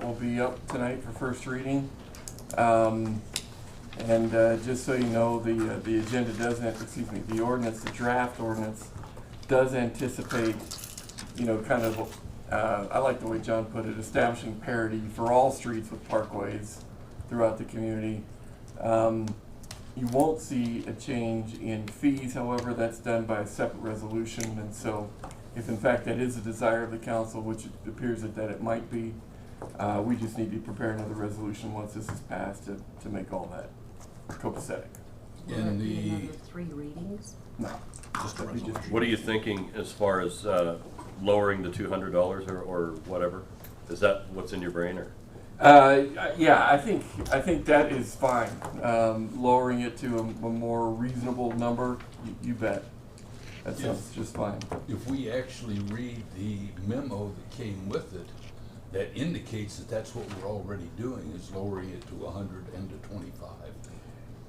will be up tonight for first reading. Just so you know, the agenda doesn't, the ordinance, the draft ordinance does anticipate, kind of, I like the way John put it, establishing parity for all streets with parkways throughout the community. You won't see a change in fees, however, that's done by a separate resolution, and so if in fact that is a desire of the council, which it appears that it might be, we just need to prepare another resolution once this is passed to make all that copacetic. In the another 3 readings? No. What are you thinking as far as lowering the $200 or whatever? Is that what's in your brain, or? Yeah, I think that is fine. Lowering it to a more reasonable number, you bet. That sounds just fine. If we actually read the memo that came with it, that indicates that that's what we're already doing, is lowering it to 100 and to 25.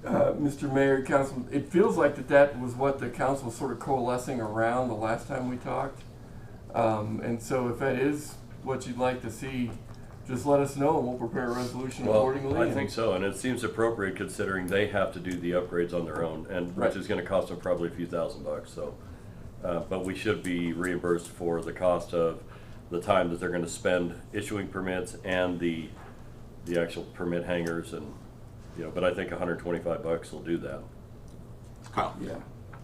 Mr. Mayor, Council, it feels like that was what the council was sort of coalescing around the last time we talked. And so if that is what you'd like to see, just let us know and we'll prepare a resolution accordingly. I think so, and it seems appropriate considering they have to do the upgrades on their own, and which is going to cost them probably a few $1,000. So, but we should be reimbursed for the cost of the time that they're going to spend issuing permits and the actual permit hangers, and but I think $125 will do that. Kyle. Yeah.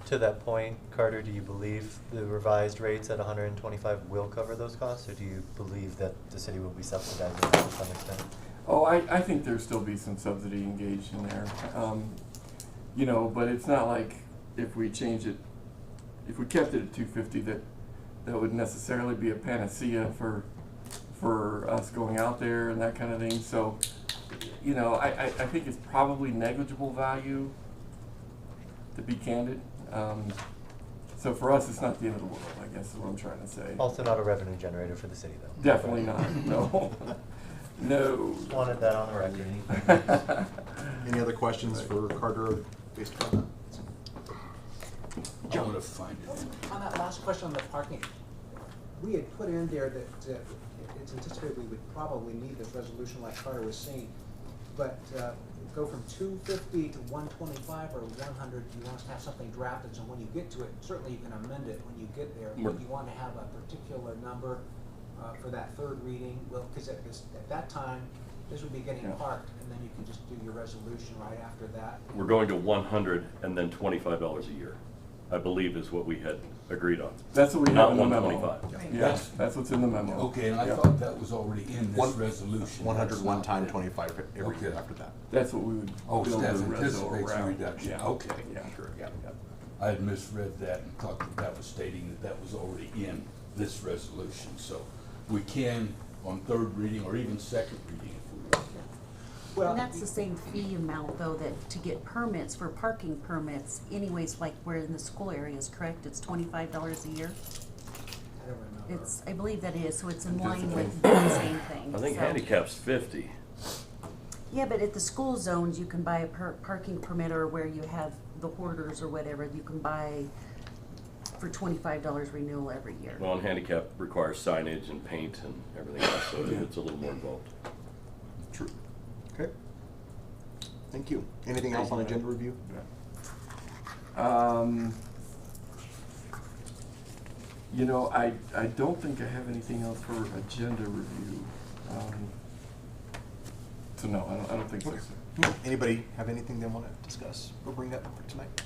To that point, Carter, do you believe the revised rates at 125 will cover those costs, or do you believe that the city will be subsidizing that to some extent? Oh, I think there'll still be some subsidy engaged in there. But it's not like if we change it, if we kept it at 250, that would necessarily be a panacea for us going out there and that kind of thing. So, I think it's probably negligible value, to be candid. So for us, it's not the end of the world, I guess is what I'm trying to say. Also not a revenue generator for the city, though. Definitely not, no. No. Just wanted that on the record. Any other questions for Carter based on I want to find it. On that last question on the parking, we had put in there that it's anticipated we would probably need this resolution like Carter was saying, but go from 250 to 125 or 100, you want us to have something drafted, so when you get to it, certainly you can amend it when you get there, but you want to have a particular number for that third reading, well, because at that time, this would be getting parked, and then you can just do your resolution right after that. We're going to 100 and then $25 a year, I believe is what we had agreed on. That's what we have in the memo. Not 125. Yeah, that's what's in the memo. Okay, and I thought that was already in this resolution. 100 That's one not time, there. 25 every year after that. That's what we would Oh, build staff the reso anticipates a around. reduction. Yeah. Okay, Yeah. sure. Yeah. I had misread that and thought that was stating that was already in this resolution. So we can, on third reading or even second reading if we want. Well, And that's the same fee amount, though, that to get permits for parking permits, anyways, like we're in the school areas, correct? It's $25 a year? I don't remember. I believe that is, so it's in line with the same thing. I think So- handicap's 50. Yeah, but at the school zones, you can buy a parking permit, or where you have the hoarders or whatever, you can buy for $25 renewal every year. Well, and handicap requires signage and paint and everything else, so it's a little more involved. True. Okay. Thank you. Anything else on agenda review? I don't think I have anything else for agenda review. So no, I don't think so. Okay. Anybody have anything they want to discuss or bring up for tonight?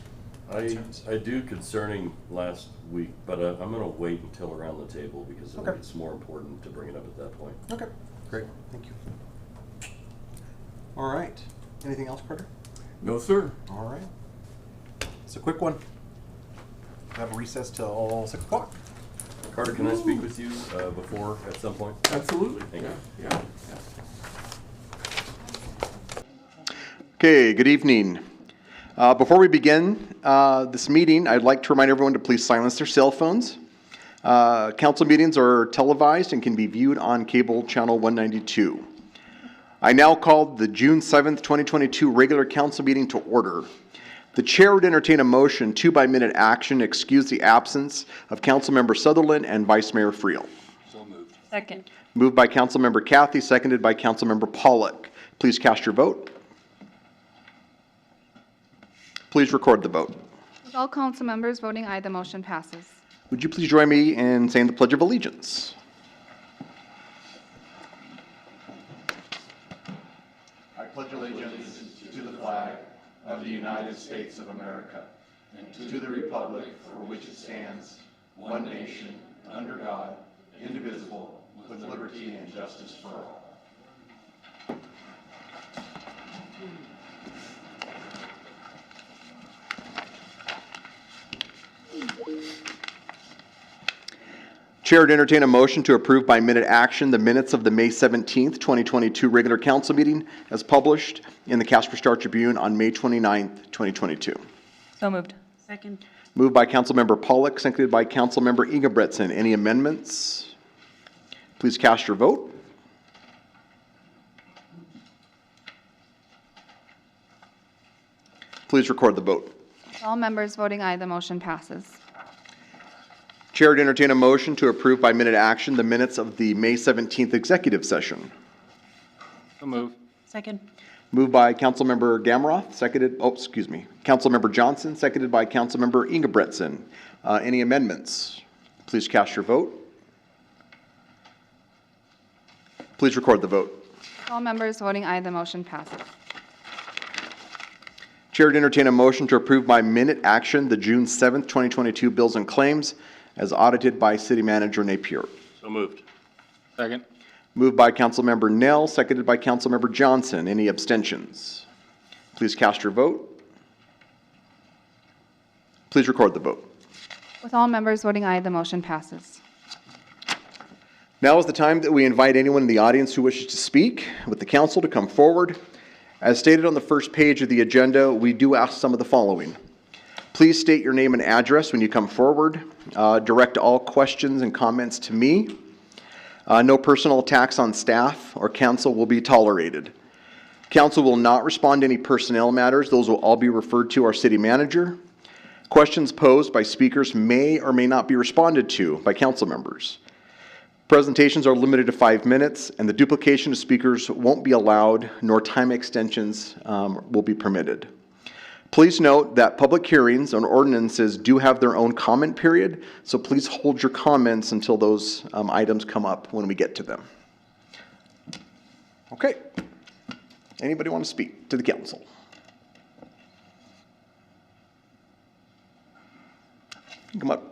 I do concerning last week, but I'm going to wait until around the table because I think it's more important to bring it up at that point. Okay. Great. Thank you. All right. Anything else, Carter? No, sir. All right. It's a quick one. Have a recess till 6 o'clock. Carter, can I speak with you before at some point? Absolutely. Thank you. Yeah. Okay, good evening. Before we begin this meeting, I'd like to remind everyone to please silence their cell phones. Council meetings are televised and can be viewed on cable channel 192. I now call the June 7th, 2022 regular council meeting to order. The chair would entertain a motion to by minute action excuse the absence of Councilmember Sutherland and Vice Mayor Friel. So moved. Second. Moved by Councilmember Kathy, seconded by Councilmember Pollock. Please cast your vote. Please record the vote. With all council members voting aye, the motion passes. Would you please join me in saying the Pledge of Allegiance? I pledge allegiance to the flag of the United States of America and to the republic for which it stands, one nation, under God, indivisible, with liberty and justice for all. Chair would entertain a motion to approve by minute action the minutes of the May 17th, 2022 regular council meeting as published in the Casper Star-Tribune on May 29th, 2022. So moved. Second. Moved by Councilmember Pollock, seconded by Councilmember Ingebretson. Any amendments? Please cast your vote. Please record the vote. With all members voting aye, the motion passes. Chair would entertain a motion to approve by minute action the minutes of the May 17th executive session. So moved. Second. Moved by Councilmember Gamroth, Councilmember Johnson, seconded by Councilmember Ingebretson. Any amendments? Please cast your vote. Please record the vote. With all members voting aye, the motion passes. Chair would entertain a motion to approve by minute action the June 7th, 2022 bills and claims as audited by City Manager Napier. So moved. Second. Moved by Councilmember Nell, seconded by Councilmember Johnson. Any abstentions? Please cast your vote. Please record the vote. With all members voting aye, the motion passes. Now is the time that we invite anyone in the audience who wishes to speak with the council to come forward. As stated on the first page of the agenda, we do ask some of the following. Please state your name and address when you come forward. Direct all questions and comments to me. No personal attacks on staff or council will be tolerated. Council will not respond to any personnel matters. Those will all be referred to our city manager. Questions posed by speakers may or may not be responded to by council members. Presentations are limited to 5 minutes, and the duplication of speakers won't be allowed, nor time extensions will be permitted. Please note that public hearings on ordinances do have their own comment period, so please hold your comments until those items come up when we get to them. Okay. Anybody want to speak to the council? Come up.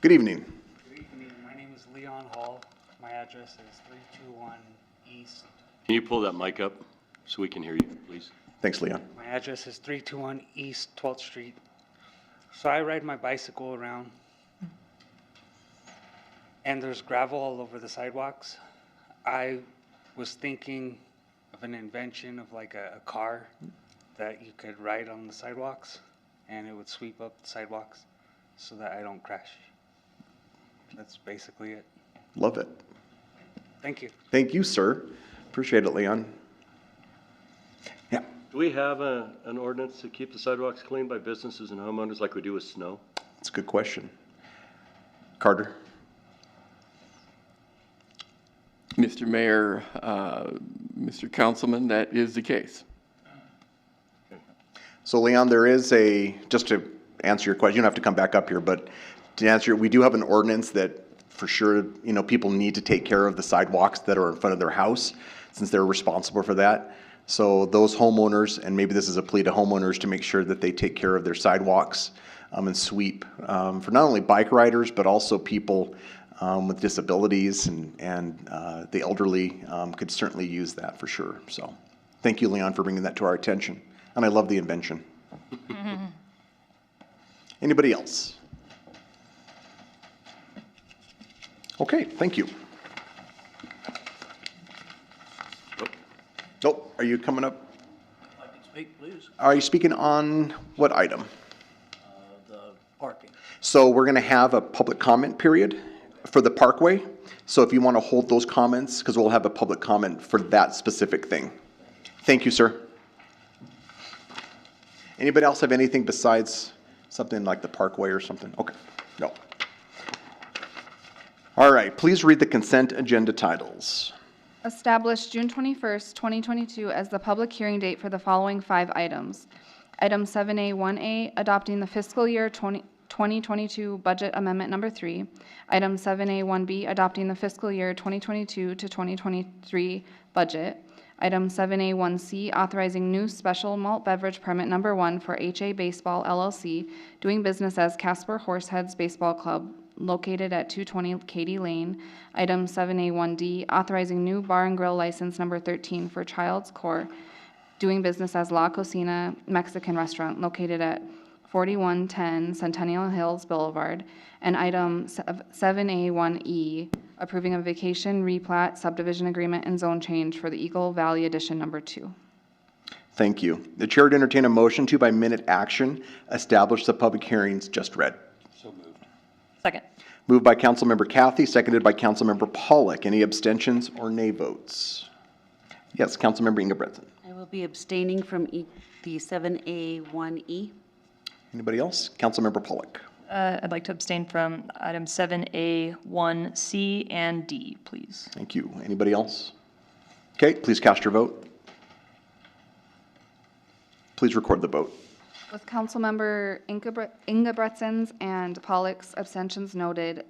Good evening. Good evening. My name is Leon Hall. My address is 321 East. Can you pull that mic up so we can hear you, please? Thanks, Leon. My address is 321 East 12th Street. So I ride my bicycle around, and there's gravel all over the sidewalks. I was thinking of an invention of like a car that you could ride on the sidewalks, and it would sweep up the sidewalks so that I don't crash. That's basically it. Love it. Thank you. Thank you, sir. Appreciate it, Leon. Yeah, Do we have an ordinance to keep the sidewalks clean by businesses and homeowners like we do with snow? that's a good question. Carter? Mr. Mayor, Mr. Councilman, that is the case. So Leon, there is just to answer your question, you don't have to come back up here, but to answer, we do have an ordinance that for sure, people need to take care of the sidewalks that are in front of their house since they're responsible for that. So those homeowners, and maybe this is a plea to homeowners to make sure that they take care of their sidewalks and sweep for not only bike riders, but also people with disabilities and the elderly could certainly use that for sure. So thank you, Leon, for bringing that to our attention. And I love the invention. Anybody else? Okay, thank you. Nope, are you coming up? I can speak, please. Are you speaking on what item? The parking. So we're going to have a public comment period for the parkway. So if you want to hold those comments, because we'll have a public comment for that specific thing. Thank you, sir. Anybody else have anything besides something like the parkway or something? Okay, no. All right, please read the consent agenda titles. Establish June 21st, 2022 as the public hearing date for the following 5 items. Item 7A 1A, adopting the fiscal year 2022 budget amendment number 3. Item 7A 1B, adopting the fiscal year 2022 to 2023 budget. Item 7A 1C, authorizing new special malt beverage permit number 1 for HA Baseball LLC, doing business as Casper Horseheads Baseball Club, located at 220 Katy Lane. Item 7A1D, authorizing new bar and grill license number 13 for Child's Core, doing business as La Cocina Mexican Restaurant, located at 4110 Centennial Hills Boulevard. And item 7A1E, approving a vacation replat subdivision agreement and zone change for the Eagle Valley Edition number 2. Thank you. The chair would entertain a motion to, by minute action, establish the public hearings just read. So moved. Second. Moved by Councilmember Cathy, seconded by Councilmember Pollock. Any abstentions or nay votes? Yes, Councilmember Ingebretson. I will be abstaining from the 7A1E. Anybody else? Councilmember Pollock. I'd like to abstain from item 7A, 1C, and D, please. Thank you. Anybody else? Okay, please cast your vote. Please record the vote. With Councilmember Ingebrigtson's and Pollock's abstentions noted,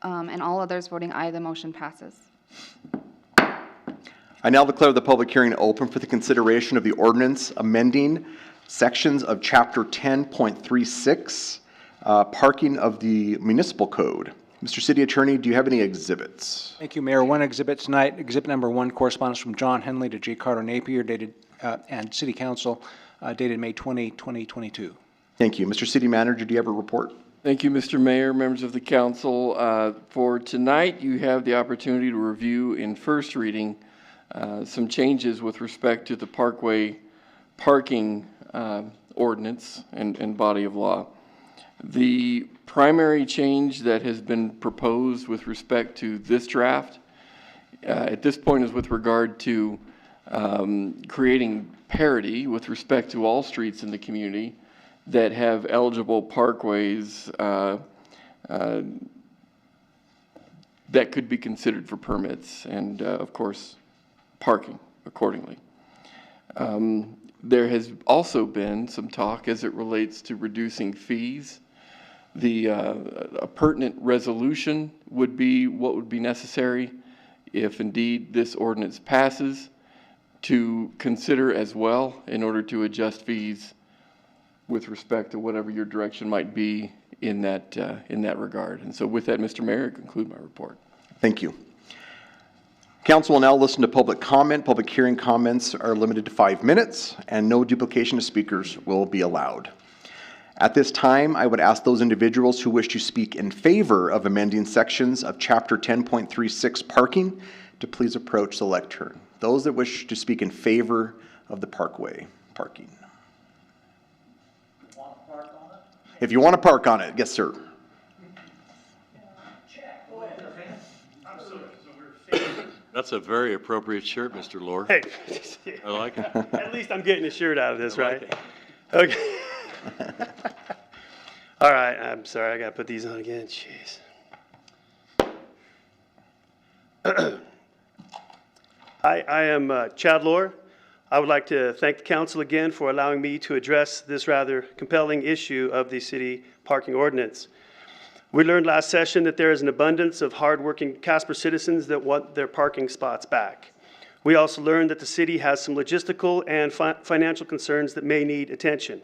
and all others voting aye, the motion passes. I now declare the public hearing open for the consideration of the ordinance amending sections of Chapter 10.36, parking of the municipal code. Mr. City Attorney, do you have any exhibits? Thank you, Mayor. One exhibit tonight, exhibit number 1, correspondence from John Henley to J. Carter Napier, dated, and City Council, dated May 20, 2022. Thank you. Mr. City Manager, do you have a report? Thank you, Mr. Mayor, members of the council. For tonight, you have the opportunity to review in first reading some changes with respect to the Parkway parking ordinance and body of law. The primary change that has been proposed with respect to this draft at this point is with regard to creating parity with respect to all streets in the community that have eligible parkways that could be considered for permits and, of course, parking accordingly. There has also been some talk as it relates to reducing fees. A pertinent resolution would be what would be necessary if indeed this ordinance passes to consider as well in order to adjust fees with respect to whatever your direction might be in that regard. And so with that, Mr. Mayor, I conclude my report. Thank you. Council will now listen to public comment. Public hearing comments are limited to 5 minutes, and no duplication of speakers will be allowed. At this time, I would ask those individuals who wish to speak in favor of amending sections of Chapter 10.36 parking to please approach the lectern. Those that wish to speak in favor of the Parkway parking. If you want to park on it, yes, sir. That's a very appropriate shirt, Mr. Lohr. Hey, I like it. at least I'm getting a shirt out of this, I right? like it. Okay. All right, I'm sorry, I gotta put these on again, jeez. I am Chad Lohr. I would like to thank the council again for allowing me to address this rather compelling issue of the city parking ordinance. We learned last session that there is an abundance of hardworking Casper citizens that want their parking spots back. We also learned that the city has some logistical and financial concerns that may need attention.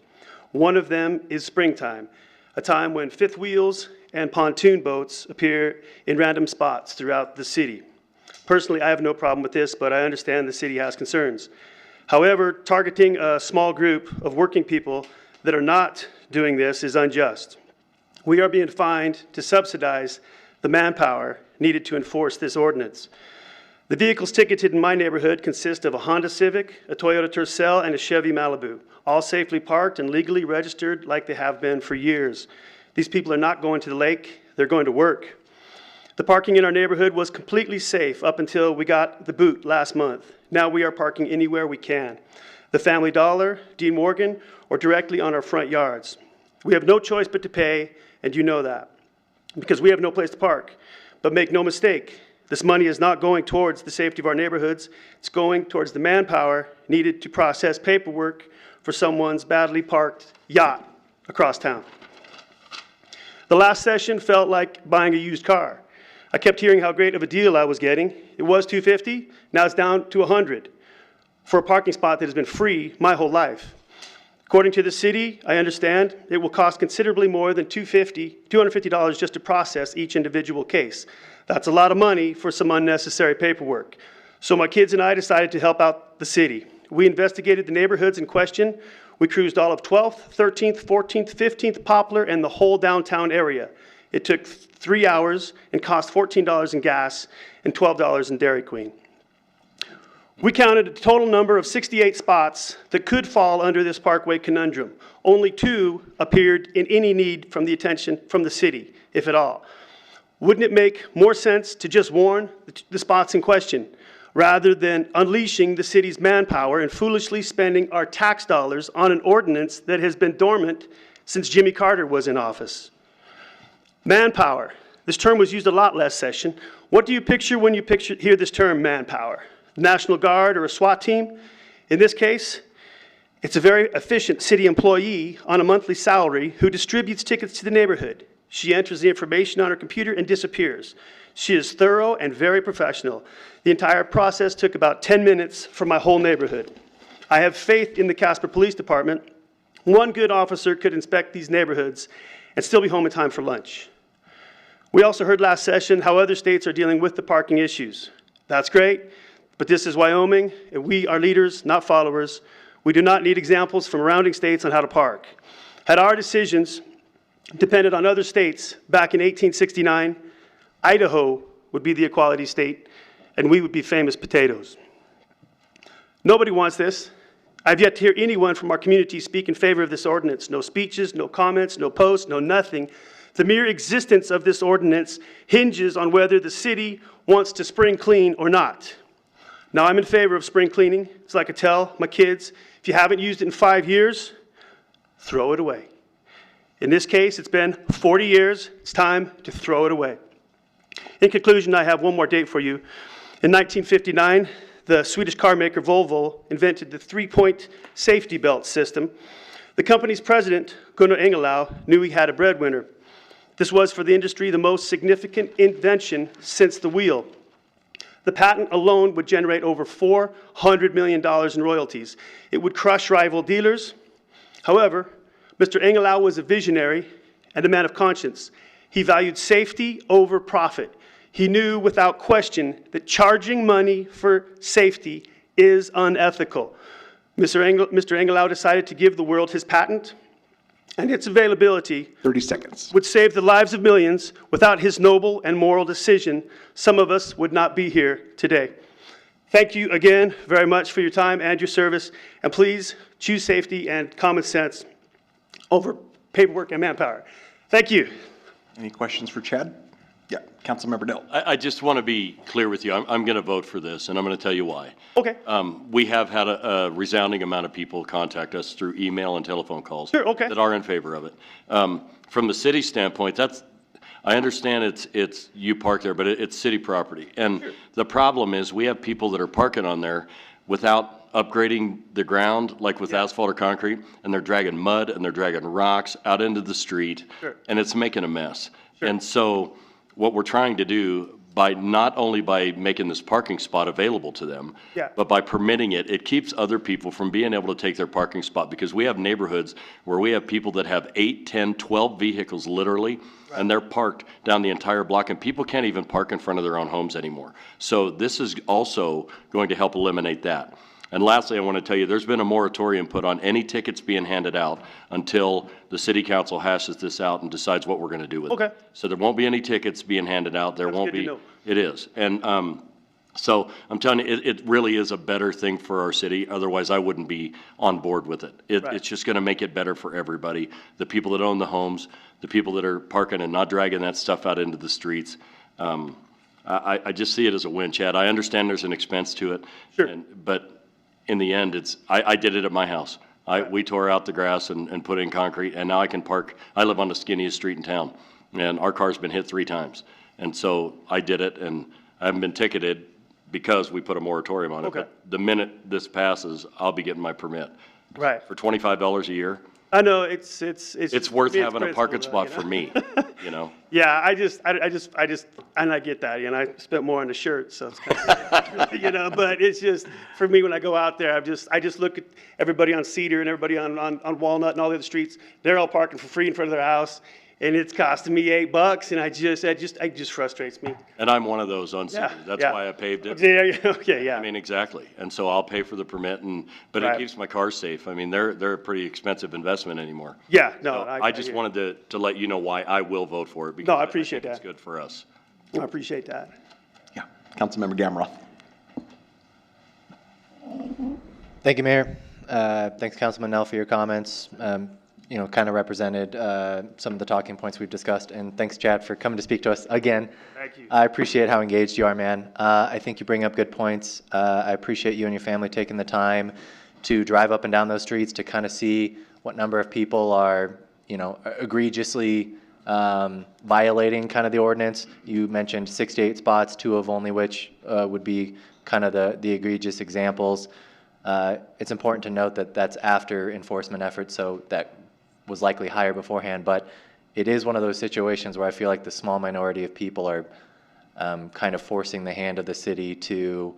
One of them is springtime, a time when fifth wheels and pontoon boats appear in random spots throughout the city. Personally, I have no problem with this, but I understand the city has concerns. However, targeting a small group of working people that are not doing this is unjust. We are being fined to subsidize the manpower needed to enforce this ordinance. The vehicles ticketed in my neighborhood consist of a Honda Civic, a Toyota Tercel, and a Chevy Malibu, all safely parked and legally registered like they have been for years. These people are not going to the lake, they're going to work. The parking in our neighborhood was completely safe up until we got the boot last month. Now we are parking anywhere we can. The Family Dollar, Dean Morgan, or directly on our front yards. We have no choice but to pay, and you know that, because we have no place to park. But make no mistake, this money is not going towards the safety of our neighborhoods. It's going towards the manpower needed to process paperwork for someone's badly parked yacht across town. The last session felt like buying a used car. I kept hearing how great of a deal I was getting. It was $250, now it's down to $100 for a parking spot that has been free my whole life. According to the city, I understand it will cost considerably more than $250 just to process each individual case. That's a lot of money for some unnecessary paperwork. So my kids and I decided to help out the city. We investigated the neighborhoods in question. We cruised all of 12th, 13th, 14th, 15th, Poplar, and the whole downtown area. It took 3 hours and cost $14 in gas and $12 in Dairy Queen. We counted a total number of 68 spots that could fall under this parkway conundrum. Only 2 appeared in any need from the attention from the city, if at all. Wouldn't it make more sense to just warn the spots in question, rather than unleashing the city's manpower and foolishly spending our tax dollars on an ordinance that has been dormant since Jimmy Carter was in office? Manpower. This term was used a lot last session. What do you picture when you hear this term, manpower? National Guard or a SWAT team? In this case, it's a very efficient city employee on a monthly salary who distributes tickets to the neighborhood. She enters the information on her computer and disappears. She is thorough and very professional. The entire process took about 10 minutes for my whole neighborhood. I have faith in the Casper Police Department. One good officer could inspect these neighborhoods and still be home in time for lunch. We also heard last session how other states are dealing with the parking issues. That's great, but this is Wyoming, and we are leaders, not followers. We do not need examples from surrounding states on how to park. Had our decisions depended on other states back in 1869, Idaho would be the equality state, and we would be famous potatoes. Nobody wants this. I've yet to hear anyone from our community speak in favor of this ordinance. No speeches, no comments, no posts, no nothing. The mere existence of this ordinance hinges on whether the city wants to spring clean or not. Now, I'm in favor of spring cleaning. It's like I tell my kids, if you haven't used it in 5 years, throw it away. In this case, it's been 40 years. It's time to throw it away. In conclusion, I have one more date for you. In 1959, the Swedish car maker Volvo invented the 3-point safety belt system. The company's president, Gunnar Engellau, knew he had a breadwinner. This was for the industry the most significant invention since the wheel. The patent alone would generate over $400 million in royalties. It would crush rival dealers. However, Mr. Engellau was a visionary and a man of conscience. He valued safety over profit. He knew without question that charging money for safety is unethical. Mr. Engellau decided to give the world his patent, and its availability 30 seconds. would save the lives of millions. Without his noble and moral decision, some of us would not be here today. Thank you again very much for your time and your service, and please choose safety and common sense over paperwork and manpower. Thank you. Any questions for Chad? Yeah, Councilmember Dell. I just want to be clear with you. I'm going to vote for this, and I'm going to tell you why. Okay. We have had a resounding amount of people contact us through email and telephone calls Sure, okay. that are in favor of it. From the city standpoint, I understand it's you park there, but it's city property. And Sure. the problem is we have people that are parking on there without upgrading the ground, like with asphalt or concrete, and they're dragging mud and they're dragging rocks out into the street, Sure. and it's making a mess. Sure. And so what we're trying to do, by not only by making this parking spot available to them, Yeah. but by permitting it, it keeps other people from being able to take their parking spot, because we have neighborhoods where we have people that have 8, 10, 12 vehicles literally, and they're parked down the entire block, and people can't even park in front of their own homes anymore. So this is also going to help eliminate that. And lastly, I want to tell you, there's been a moratorium put on any tickets being handed out until the city council hashes this out and decides what we're going to do with it. Okay. So there won't be any tickets being handed out. There That's won't good to be. know. It is. And so I'm telling you, it really is a better thing for our city. Otherwise, I wouldn't be on board with it. Right. It's just going to make it better for everybody. The people that own the homes, the people that are parking and not dragging that stuff out into the streets. I just see it as a win, Chad. I understand there's an expense to it. Sure. But in the end, I did it at my house. We tore out the grass and put in concrete, and now I can park. I live on the skinniest street in town, and our car's been hit 3 times. And so I did it, and I haven't been ticketed because we put a moratorium on it. Okay. But the minute this passes, I'll be getting my permit. Right. For $25 a year, I know, it's worth it's having a parking principle, spot though, for me, you know? Yeah, I just, and I get that, and I spent more on the shirt, so it's kind of, you know, but it's just, for me, when I go out there, I just look at everybody on Cedar and everybody on Walnut and all the other streets, they're all parking for free in front of their house, and it's costing me $8, and it just frustrates me. And I'm one of those on Cedar. Yeah, That's yeah. why I paved it. Okay, yeah. I mean, exactly. And so I'll pay for the permit, but it Right. keeps my cars safe. I mean, they're a pretty expensive investment anymore. Yeah, no. So I just wanted to let you know why I will vote for it, because I appreciate think that. it's good for us. I appreciate that. Yeah. Councilmember Gamroth. Thank you, Mayor. Thanks, Councilman Nell, for your comments. You know, kind of represented some of the talking points we've discussed. And thanks, Chad, for coming to speak to us again. Thank you. I appreciate how engaged you are, man. I think you bring up good points. I appreciate you and your family taking the time to drive up and down those streets to kind of see what number of people are, you know, egregiously violating kind of the ordinance. You mentioned 68 spots, 2 of only which would be kind of the egregious examples. It's important to note that that's after enforcement efforts, so that was likely higher beforehand, but it is one of those situations where I feel like the small minority of people are kind of forcing the hand of the city to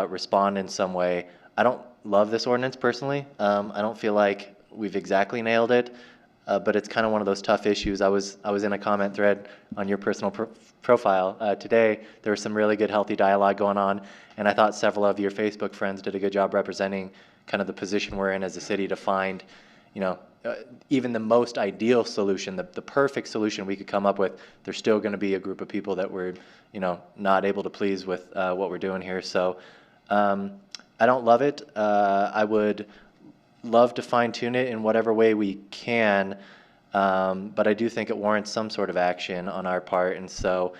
respond in some way. I don't love this ordinance personally. I don't feel like we've exactly nailed it, but it's kind of one of those tough issues. I was in a comment thread on your personal profile today. There was some really good, healthy dialogue going on, and I thought several of your Facebook friends did a good job representing kind of the position we're in as a city to find, you know, even the most ideal solution, the perfect solution we could come up with. There's still going to be a group of people that we're, you know, not able to please with what we're doing here. So I don't love it. I would love to fine tune it in whatever way we can, but I do think it warrants some sort of action on our part. And so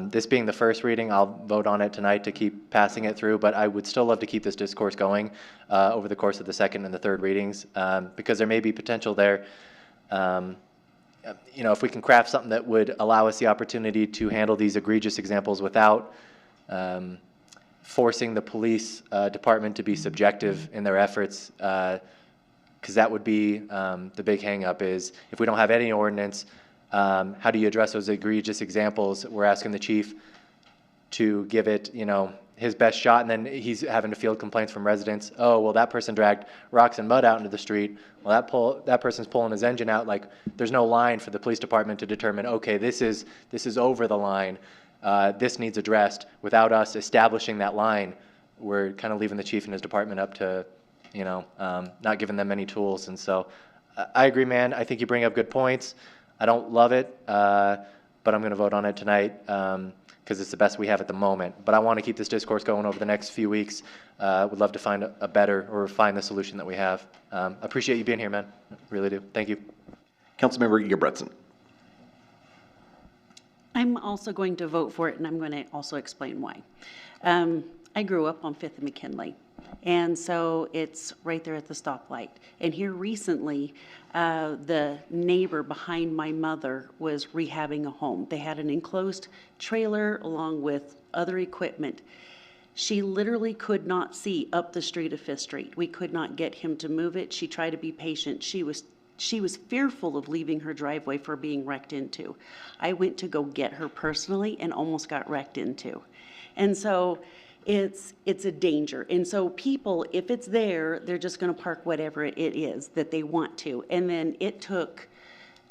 this being the first reading, I'll vote on it tonight to keep passing it through, but I would still love to keep this discourse going over the course of the second and the third readings, because there may be potential there. You know, if we can craft something that would allow us the opportunity to handle these egregious examples without forcing the police department to be subjective in their efforts, because that would be the big hang-up is if we don't have any ordinance, how do you address those egregious examples? We're asking the chief to give it, you know, his best shot, and then he's having to field complaints from residents. Oh, well, that person dragged rocks and mud out into the street. Well, that person's pulling his engine out. Like, there's no line for the police department to determine, okay, this is over the line. This needs addressed. Without us establishing that line, we're kind of leaving the chief and his department up to, you know, not giving them any tools. And so I agree, man. I think you bring up good points. I don't love it, but I'm going to vote on it tonight because it's the best we have at the moment. But I want to keep this discourse going over the next few weeks. Would love to find a better or find the solution that we have. Appreciate you being here, man. Really do. Thank you. Councilmember Gebretson. I'm also going to vote for it, and I'm going to also explain why. I grew up on 5th and McKinley, and so it's right there at the stoplight. And here recently, the neighbor behind my mother was rehabbing a home. They had an enclosed trailer along with other equipment. She literally could not see up the street of 5th Street. We could not get him to move it. She tried to be patient. She was fearful of leaving her driveway for being wrecked into. I went to go get her personally and almost got wrecked into. And so it's a danger. And so people, if it's there, they're just going to park whatever it is that they want to. And then it took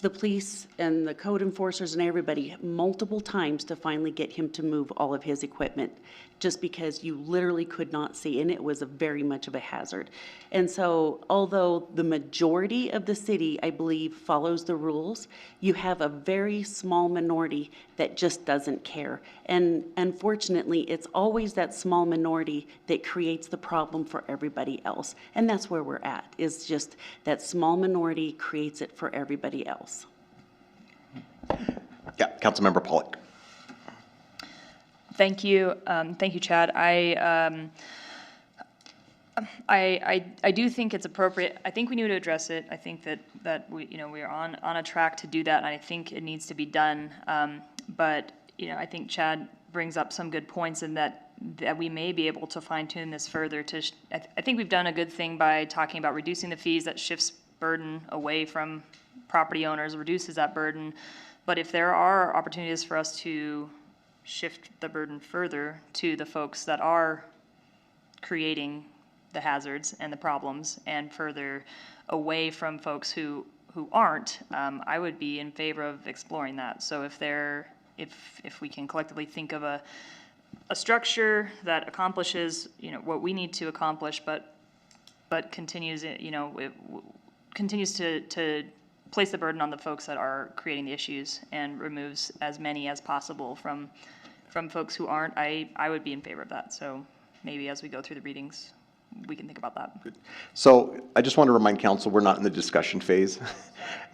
the police and the code enforcers and everybody multiple times to finally get him to move all of his equipment, just because you literally could not see, and it was very much of a hazard. And so although the majority of the city, I believe, follows the rules, you have a very small minority that just doesn't care. And unfortunately, it's always that small minority that creates the problem for everybody else. And that's where we're at, is just that small minority creates it for everybody else. Yeah, Councilmember Pollock. Thank you. Thank you, Chad. I do think it's appropriate. I think we need to address it. I think that we are on a track to do that, and I think it needs to be done. But I think Chad brings up some good points in that we may be able to fine tune this further to, I think we've done a good thing by talking about reducing the fees. That shifts burden away from property owners, reduces that burden. But if there are opportunities for us to shift the burden further to the folks that are creating the hazards and the problems, and further away from folks who aren't, I would be in favor of exploring that. So if we can collectively think of a structure that accomplishes, what we need to accomplish, but continues, continues to place the burden on the folks that are creating the issues and removes as many as possible from folks who aren't, I would be in favor of that. So maybe as we go through the readings, we can think about that. Good. So I just want to remind council, we're not in the discussion phase.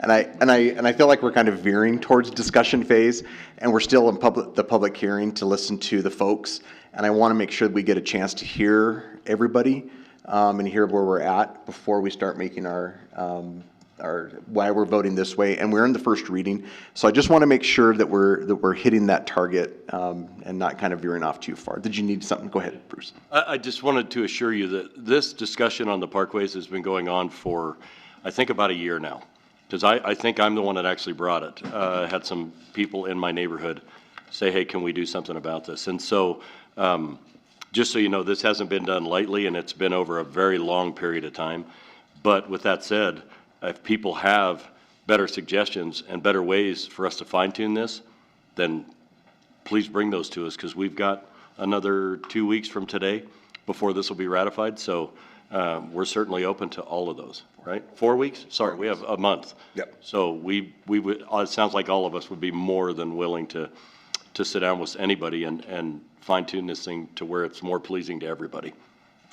and I feel like we're kind of veering towards discussion phase, and we're still in the public hearing to listen to the folks. And I want to make sure that we get a chance to hear everybody and hear where we're at before we start making our why we're voting this way. And we're in the first reading, so I just want to make sure that we're hitting that target and not kind of veering off too far. Did you need something? Go ahead, Bruce. I just wanted to assure you that this discussion on the parkways has been going on for, I think, about a year now. Because I think I'm the one that actually brought it. Had some people in my neighborhood say, hey, can we do something about this? And so, just so you know, this hasn't been done lightly, and it's been over a very long period of time. But with that said, if people have better suggestions and better ways for us to fine tune this, then please bring those to us, because we've got another 2 weeks from today before this will be ratified. So we're certainly open to all of those, right? 4 weeks? Sorry, we have a month. Yep. So we would, it sounds like all of us would be more than willing to sit down with anybody and fine tune this thing to where it's more pleasing to everybody.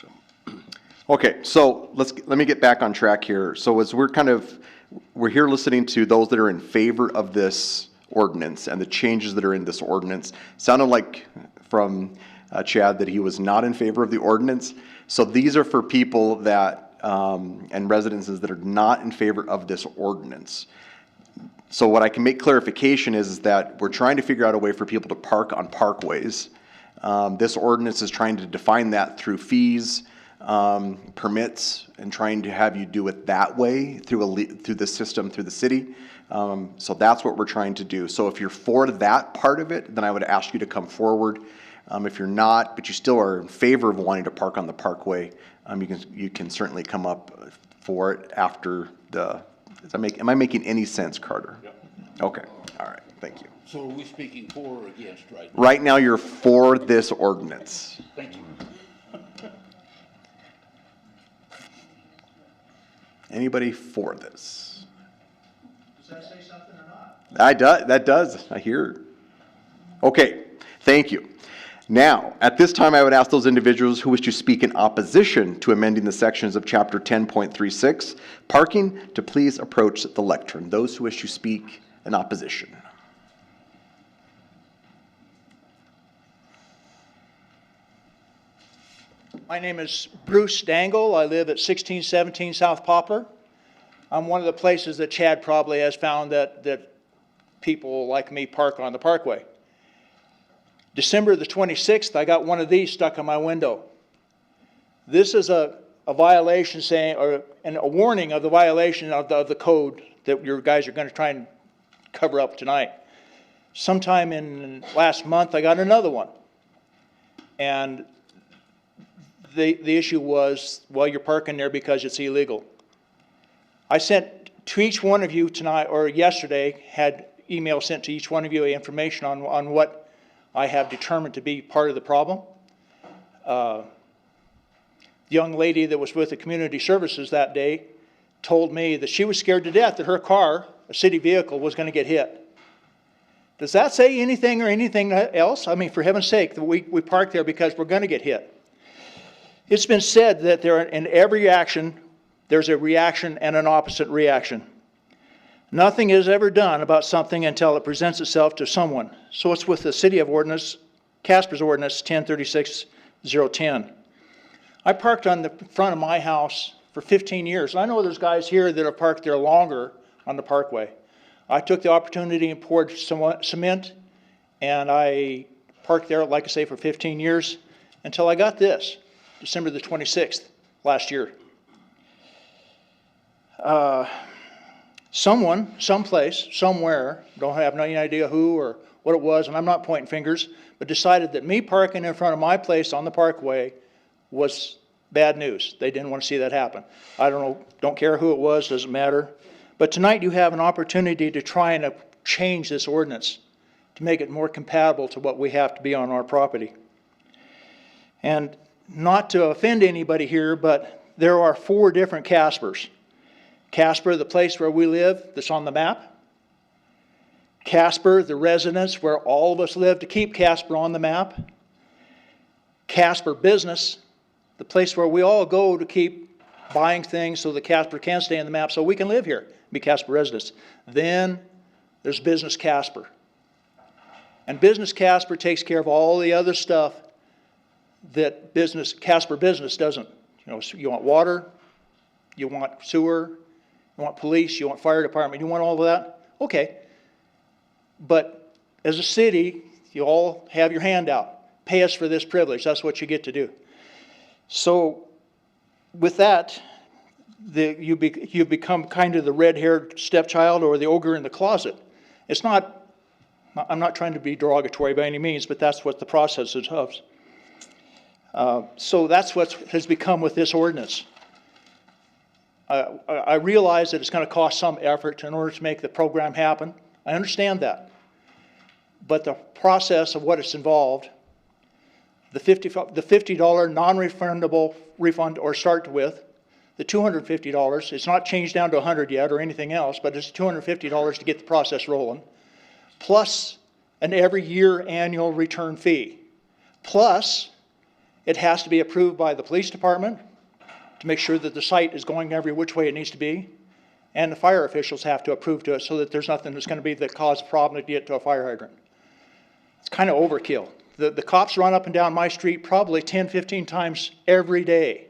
So. Okay, so let me get back on track here. So as we're here listening to those that are in favor of this ordinance and the changes that are in this ordinance. Sounded like from Chad that he was not in favor of the ordinance. So these are for people that and residences that are not in favor of this ordinance. So what I can make clarification is that we're trying to figure out a way for people to park on parkways. This ordinance is trying to define that through fees, permits, and trying to have you do it that way through the system, through the city. So that's what we're trying to do. So if you're for that part of it, then I would ask you to come forward. If you're not, but you still are in favor of wanting to park on the parkway, you can certainly come up for it after the. Am I making any sense, Carter? Yep. Okay. All right. Thank you. So are we speaking for or against right now? Right now, you're for this ordinance. Thank you. Anybody for this? Does that say something or not? That does. I hear. Okay. Thank you. Now, at this time, I would ask those individuals who wish to speak in opposition to amending the sections of Chapter 10.36, parking, to please approach the lectern. Those who wish to speak in opposition. My name is Bruce Dangle. I live at 1617 South Poplar. I'm one of the places that Chad probably has found that people like me park on the parkway. December the 26th, I got one of these stuck on my window. This is a violation saying, or a warning of the violation of the code that your guys are going to try and cover up tonight. Sometime in last month, I got another one. And the issue was, well, you're parking there because it's illegal. I sent to each one of you tonight, or yesterday, had email sent to each one of you information on what I have determined to be part of the problem. The young lady that was with the community services that day told me that she was scared to death that her car, a city vehicle, was going to get hit. Does that say anything or anything else? I mean, for heaven's sake, we park there because we're going to get hit. It's been said that in every action, there's a reaction and an opposite reaction. Nothing is ever done about something until it presents itself to someone. So it's with the city of Ordinance, Casper's Ordinance 1036-010. I parked on the front of my house for 15 years. And I know there's guys here that have parked there longer on the parkway. I took the opportunity and poured some cement And I parked there, like I say, for 15 years until I got this, December the 26th last year. Someone, someplace, somewhere, don't have any idea who or what it was, and I'm not pointing fingers, but decided that me parking in front of my place on the parkway was bad news. They didn't want to see that happen. I don't know, don't care who it was, doesn't matter. But tonight you have an opportunity to try and change this ordinance to make it more compatible to what we have to be on our property. And not to offend anybody here, but there are 4 different Caspers. Casper, the place where we live, that's on the map. Casper, the residence where all of us live to keep Casper on the map. Casper Business, the place where we all go to keep buying things so that Casper can stay on the map so we can live here, be Casper residents. Then there's Business Casper. And Business Casper takes care of all the other stuff that Casper Business doesn't. You know, you want water, you want sewer, you want police, you want fire department, you want all of that? Okay. But as a city, you all have your hand out. Pay us for this privilege. That's what you get to do. So with that, you become kind of the red-haired stepchild or the ogre in the closet. It's not, I'm not trying to be derogatory by any means, but that's what the process is of. So that's what has become with this ordinance. I realize that it's going to cost some effort in order to make the program happen. I understand that. But the process of what it's involved, the $50 non-refundable refund or start with, the $250, it's not changed down to $100 yet or anything else, but it's $250 to get the process rolling, plus an every year annual return fee. Plus, it has to be approved by the police department to make sure that the site is going every which way it needs to be. And the fire officials have to approve to it so that there's nothing that's going to be that cause a problem to get to a fire hydrant. It's kind of overkill. The cops run up and down my street probably 10, 15 times every day.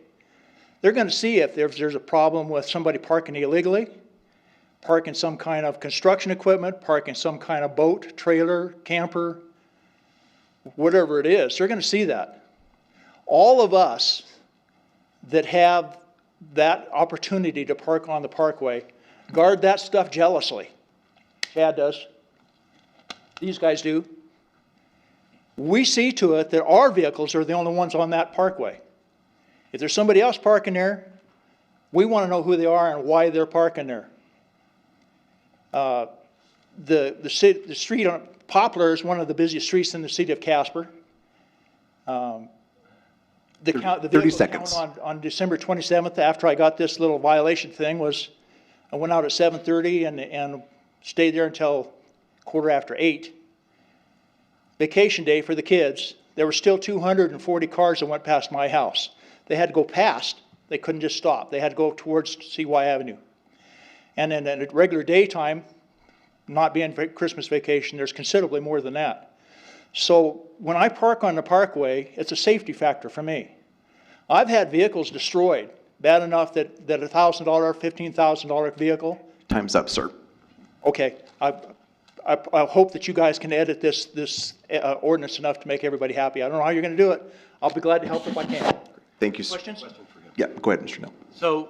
They're going to see if there's a problem with somebody parking illegally, parking some kind of construction equipment, parking some kind of boat, trailer, camper, whatever it is. They're going to see that. All of us that have that opportunity to park on the parkway guard that stuff jealously. Chad does. These guys do. We see to it that our vehicles are the only ones on that parkway. If there's somebody else parking there, we want to know who they are and why they're parking there. The street on Poplar is one of the busiest streets in the city of Casper. The 30 seconds. count on December 27th, after I got this little violation thing, was I went out at 7:30 and stayed there until 8:15. Vacation day for the kids. There were still 240 cars that went past my house. They had to go past. They couldn't just stop. They had to go towards CY Avenue. And then at regular daytime, not being Christmas vacation, there's considerably more than that. So when I park on the parkway, it's a safety factor for me. I've had vehicles destroyed, bad enough that a $1,000, $15,000 vehicle. Time's up, sir. Okay, I hope that you guys can edit this ordinance enough to make everybody happy. I don't know how you're going to do it. I'll be glad to help if I can. Thank you, sir. Questions? Yeah, go ahead, Mr. Nell. So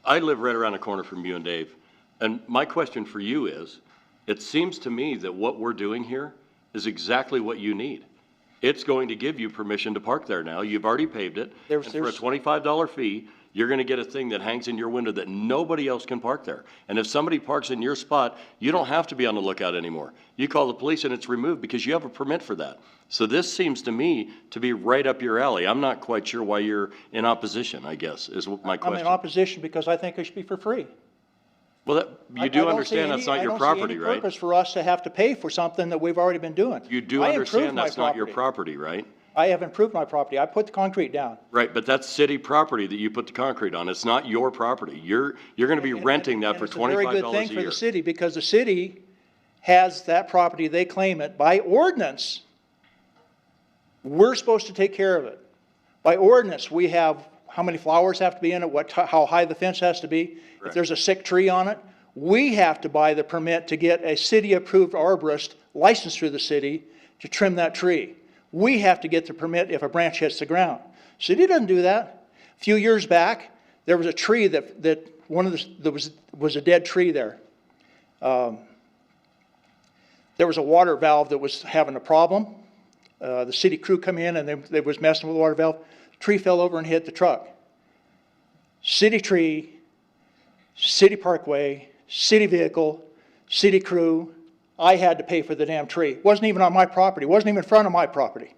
I live right around the corner from you and Dave. And my question for you is, it seems to me that what we're doing here is exactly what you need. It's going to give you permission to park there now. You've already paved it. And for a $25 fee, you're going to get a thing that hangs in your window that nobody else can park there. And if somebody parks in your spot, you don't have to be on the lookout anymore. You call the police and it's removed because you have a permit for that. So this seems to me to be right up your alley. I'm not quite sure why you're in opposition, I guess, is my question. I'm in opposition because I think it should be for free. Well, you do understand that's not your property, I don't see any right? purpose for us to have to pay for something that we've already been doing. You do understand that's not your property, right? I have improved my property. I put the concrete down. Right, but that's city property that you put the concrete on. It's not your property. You're going to be renting that for $25 a year. It's a very good thing for the city because the city has that property. They claim it. By ordinance, we're supposed to take care of it. By ordinance, we have how many flowers have to be in it, how high the fence has to be. Correct. If there's a sick tree on it, we have to buy the permit to get a city-approved arborist licensed through the city to trim that tree. We have to get the permit if a branch hits the ground. City doesn't do that. A few years back, there was a tree there was a dead tree there. There was a water valve that was having a problem. The city crew come in and they was messing with the water valve. The tree fell over and hit the truck. City tree, city parkway, city vehicle, city crew. I had to pay for the damn tree. It wasn't even on my property. It wasn't even in front of my property.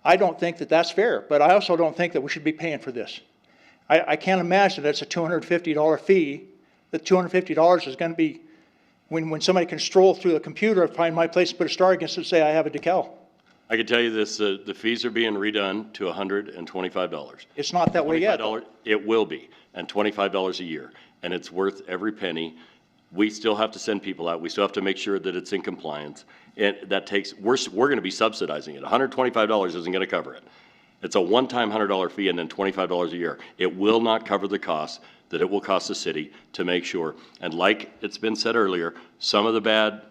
I don't think that that's fair, but I also don't think that we should be paying for this. I can't imagine that's a $250 fee. The $250 is going to be when somebody can stroll through the computer and find my place and put a star against it and say I have a decal. I can tell you this, the fees are being redone to $125. It's not that way yet. $25, it will be, and $25 a year, and it's worth every penny. We still have to send people out. We still have to make sure that it's in compliance. And that takes, we're going to be subsidizing it. $125 isn't going to cover it. It's a one-time $100 fee and then $25 a year. It will not cover the costs that it will cost the city to make sure. And like it's been said earlier, some of the bad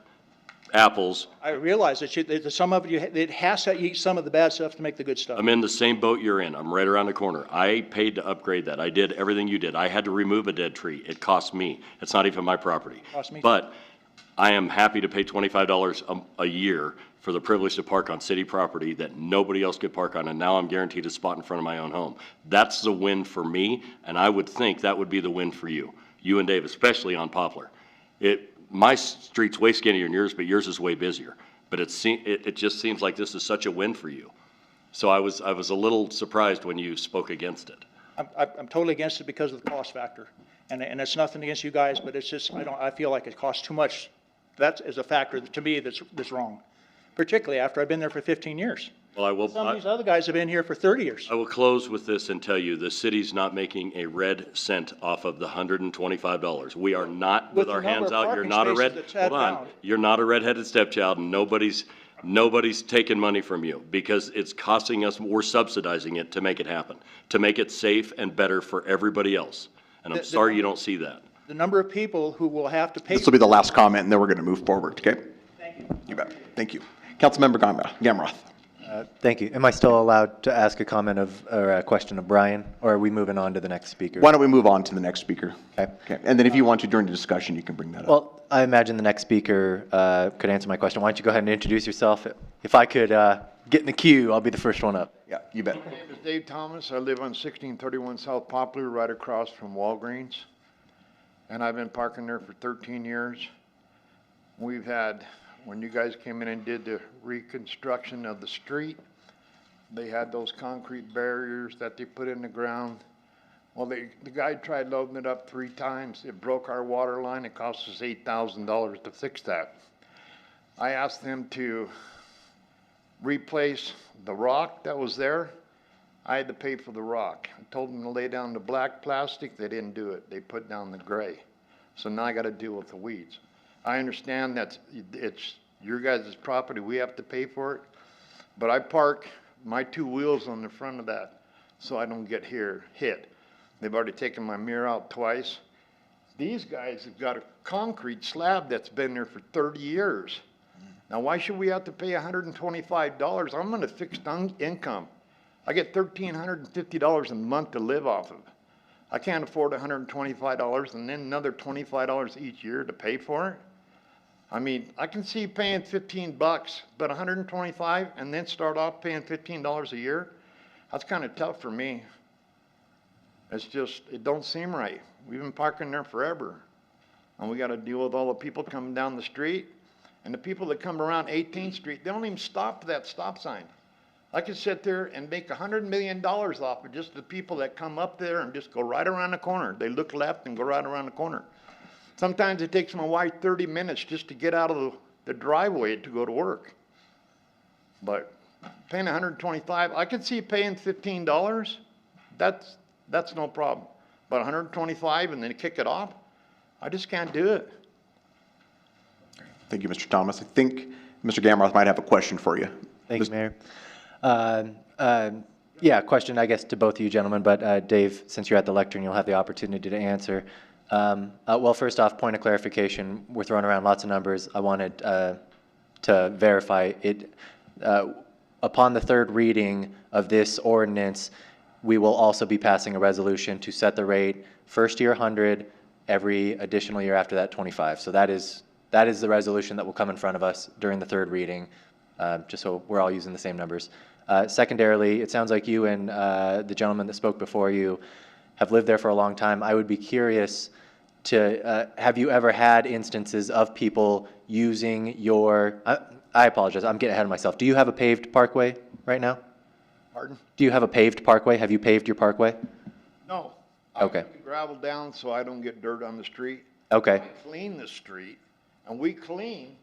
apples. I realize that some of it has to eat some of the bad stuff to make the good stuff. I'm in the same boat you're in. I'm right around the corner. I paid to upgrade that. I did everything you did. I had to remove a dead tree. It cost me. It's not even my property. Cost me. But I am happy to pay $25 a year for the privilege to park on city property that nobody else could park on, and now I'm guaranteed a spot in front of my own home. That's the win for me, and I would think that would be the win for you and Dave, especially on Poplar. My street's way skinnier than yours, but yours is way busier. But it just seems like this is such a win for you. So I was a little surprised when you spoke against it. I'm totally against it because of the cost factor. And it's nothing against you guys, but it's just, I feel like it costs too much. That is a factor to me that's wrong, particularly after I've been there for 15 years. Well, Some of these other guys have been here for 30 years. I will close with this and tell you, the city's not making a red cent off of the $125. We are not with our hands out. You're not You're not a redheaded stepchild, and nobody's taking money from you because it's costing us. We're subsidizing it to make it happen, to make it safe and better for everybody else. And I'm sorry you don't see that. The number of people who will have to pay. This will be the last comment, and then we're going to move forward, okay? Thank you. You bet. Thank you. Councilmember Gamroth. Thank you. Am I still allowed to ask a comment or a question of Brian, or are we moving on to the next speaker? Why don't we move on to the next speaker? Okay. And then if you want to during the discussion, you can bring that up. Well, I imagine the next speaker could answer my question. Why don't you go ahead and introduce yourself? If I could get in the queue, I'll be the first one up. Yeah, you bet. My name is Dave Thomas. I live on 1631 South Poplar, right across from Walgreens. And I've been parking there for 13 years. We've had, when you guys came in and did the reconstruction of the street, they had those concrete barriers that they put in the ground. Well, the guy tried loading it up 3 times. It broke our water line. It cost us $8,000 to fix that. I asked them to replace the rock that was there. I had to pay for the rock. I told them to lay down the black plastic. They didn't do it. They put down the gray. So now I got to deal with the weeds. I understand that it's your guys' property. We have to pay for it. But I park my 2 wheels on the front of that so I don't get hit. They've already taken my mirror out twice. These guys have got a concrete slab that's been there for 30 years. Now, why should we have to pay $125? I'm on a fixed income. I get $1,350 a month to live off of. I can't afford $125 and then another $25 each year to pay for it. I mean, I can see paying $15, but $125 and then start off paying $15 a year, that's kind of tough for me. It's just, it don't seem right. We've been parking there forever. And we got to deal with all the people coming down the street. And the people that come around 18th Street, they don't even stop for that stop sign. I could sit there and make $100 million off of just the people that come up there and just go right around the corner. They look left and go right around the corner. Sometimes it takes my wife 30 minutes just to get out of the driveway to go to work. But paying $125, I could see paying $15. That's no problem. But $125 and then kick it off, I just can't do it. Thank you, Mr. Thomas. I think Mr. Gamroth might have a question for you. Thank you, Mayor. Yeah, question, I guess, to both of you gentlemen, but Dave, since you're at the lectern, you'll have the opportunity to answer. Well, first off, point of clarification, we're throwing around lots of numbers. I wanted to verify it. Upon the third reading of this ordinance, we will also be passing a resolution to set the rate first year 100, every additional year after that 25. So that is the resolution that will come in front of us during the third reading, just so we're all using the same numbers. Secondarily, it sounds like you and the gentleman that spoke before you have lived there for a long time. I would be curious to, have you ever had instances of people using your, I apologize, I'm getting ahead of myself. Do you have a paved parkway right now? Pardon? Do you have a paved parkway? Have you paved your parkway? No. Okay. I put the gravel down so I don't get dirt on the street. Okay. I clean the street, and we clean,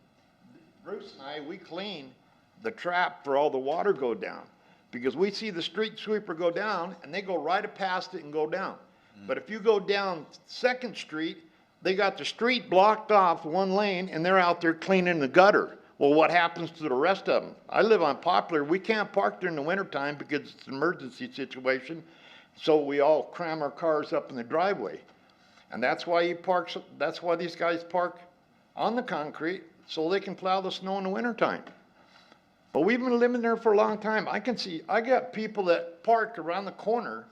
Bruce and I, we clean the trap for all the water go down. Because we see the street sweeper go down, and they go right past it and go down. But if you go down Second Street, they got the street blocked off one lane, and they're out there cleaning the gutter. Well, what happens to the rest of them? I live on Poplar. We can't park there in the wintertime because it's an emergency situation. So we all cram our cars up in the driveway. And that's why that's why these guys park on the concrete, so they can plow the snow in the wintertime. But we've been living there for a long time. I got people that park around the corner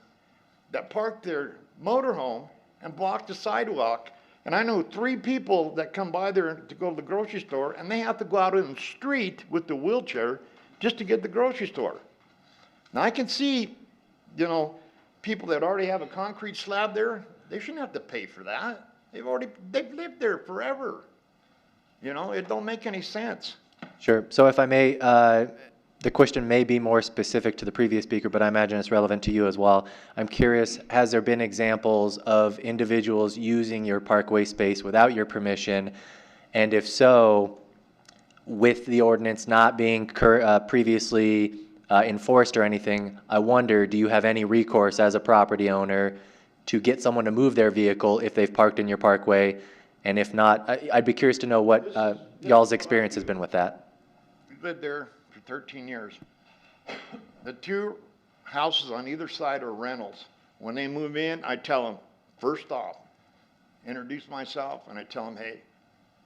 that park their motorhome and block the sidewalk. And I know 3 people that come by there to go to the grocery store, and they have to go out in the street with the wheelchair just to get to the grocery store. Now I can see, people that already have a concrete slab there, they shouldn't have to pay for that. They've lived there forever. It don't make any sense. Sure. So if I may, the question may be more specific to the previous speaker, but I imagine it's relevant to you as well. I'm curious, has there been examples of individuals using your parkway space without your permission? And if so, with the ordinance not being previously enforced or anything, I wonder, do you have any recourse as a property owner to get someone to move their vehicle if they've parked in your parkway? And if not, I'd be curious to know what y'all's experience has been with that. We've lived there for 13 years. The 2 houses on either side are rentals. When they move in, I tell them, first off, introduce myself, and I tell them, hey,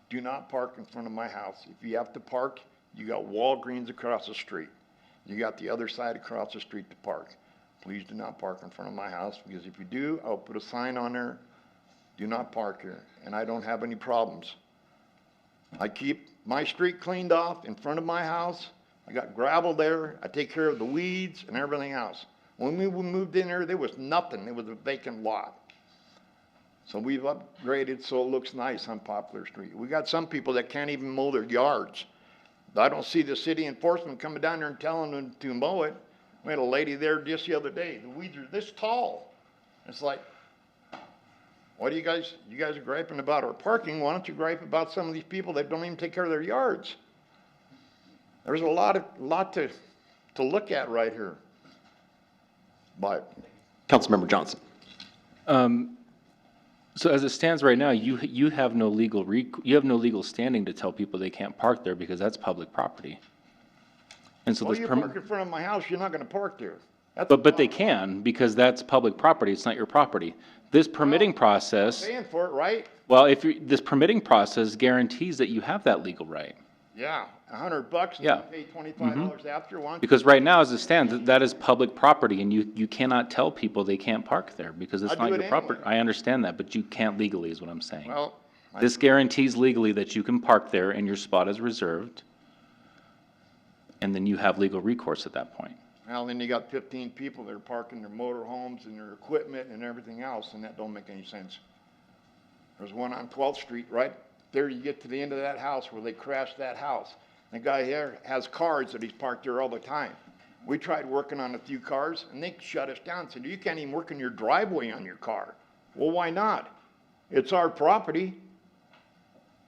do not park in front of my house. If you have to park, you got Walgreens across the street. You got the other side across the street to park. Please do not park in front of my house, because if you do, I'll put a sign on there, do not park here, and I don't have any problems. I keep my street cleaned off in front of my house. I got gravel there. I take care of the weeds and everything else. When we moved in there was nothing. It was a vacant lot. So we've upgraded so it looks nice on Poplar Street. We got some people that can't even mow their yards. I don't see the city enforcement coming down there and telling them to mow it. We had a lady there just the other day. The weeds are this tall. It's like, what do you guys are griping about our parking. Why don't you gripe about some of these people that don't even take care of their yards? There's a lot to look at right here. But Councilmember Johnson. So as it stands right now, you have no legal standing to tell people they can't park there because that's public property. And so well, you park in front of my house, you're not going to park there. But they can, because that's public property. It's not your property. This permitting process. Paying for it, right? Well, this permitting process guarantees that you have that legal right. Yeah, $100 and Yeah. you pay $25 after. Because right now, as it stands, that is public property, and you cannot tell people they can't park there because it's I not do your it property. anyway. I understand that, but you can't legally, is what I'm saying. Well, This guarantees legally that you can park there and your spot is reserved, and then you have legal recourse at that point. well, then you got 15 people that are parking their motor homes and their equipment and everything else, and that don't make any sense. There's one on 12th Street, right there. You get to the end of that house where they crashed that house. The guy here has cars that he's parked there all the time. We tried working on a few cars, and they shut us down. Said, you can't even work in your driveway on your car. Well, why not? It's our property.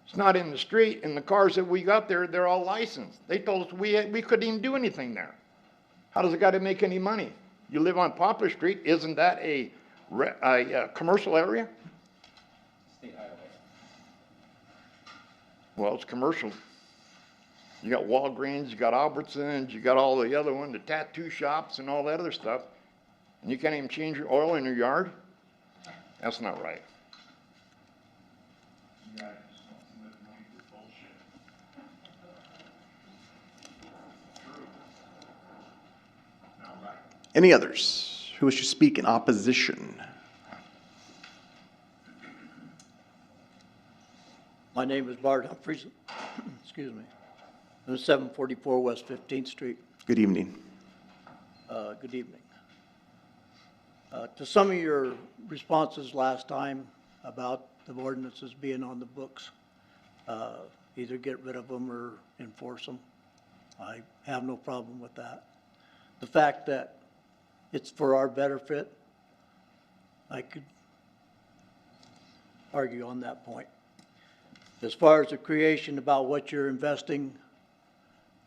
It's not in the street, and the cars that we got there, they're all licensed. They told us we couldn't even do anything there. How does a guy make any money? You live on Poplar Street. Isn't that a commercial area? Well, it's commercial. You got Walgreens, you got Albertsons, you got all the other ones, the tattoo shops and all that other stuff. And you can't even change your oil in your yard? That's not right. Any others who wish to speak in opposition? My name is Bart Humphries. Excuse me. I'm at 744 West 15th Street. Good evening. Good evening. To some of your responses last time about the ordinances being on the books, either get rid of them or enforce them, I have no problem with that. The fact that it's for our benefit, I could argue on that point. As far as the creation about what you're investing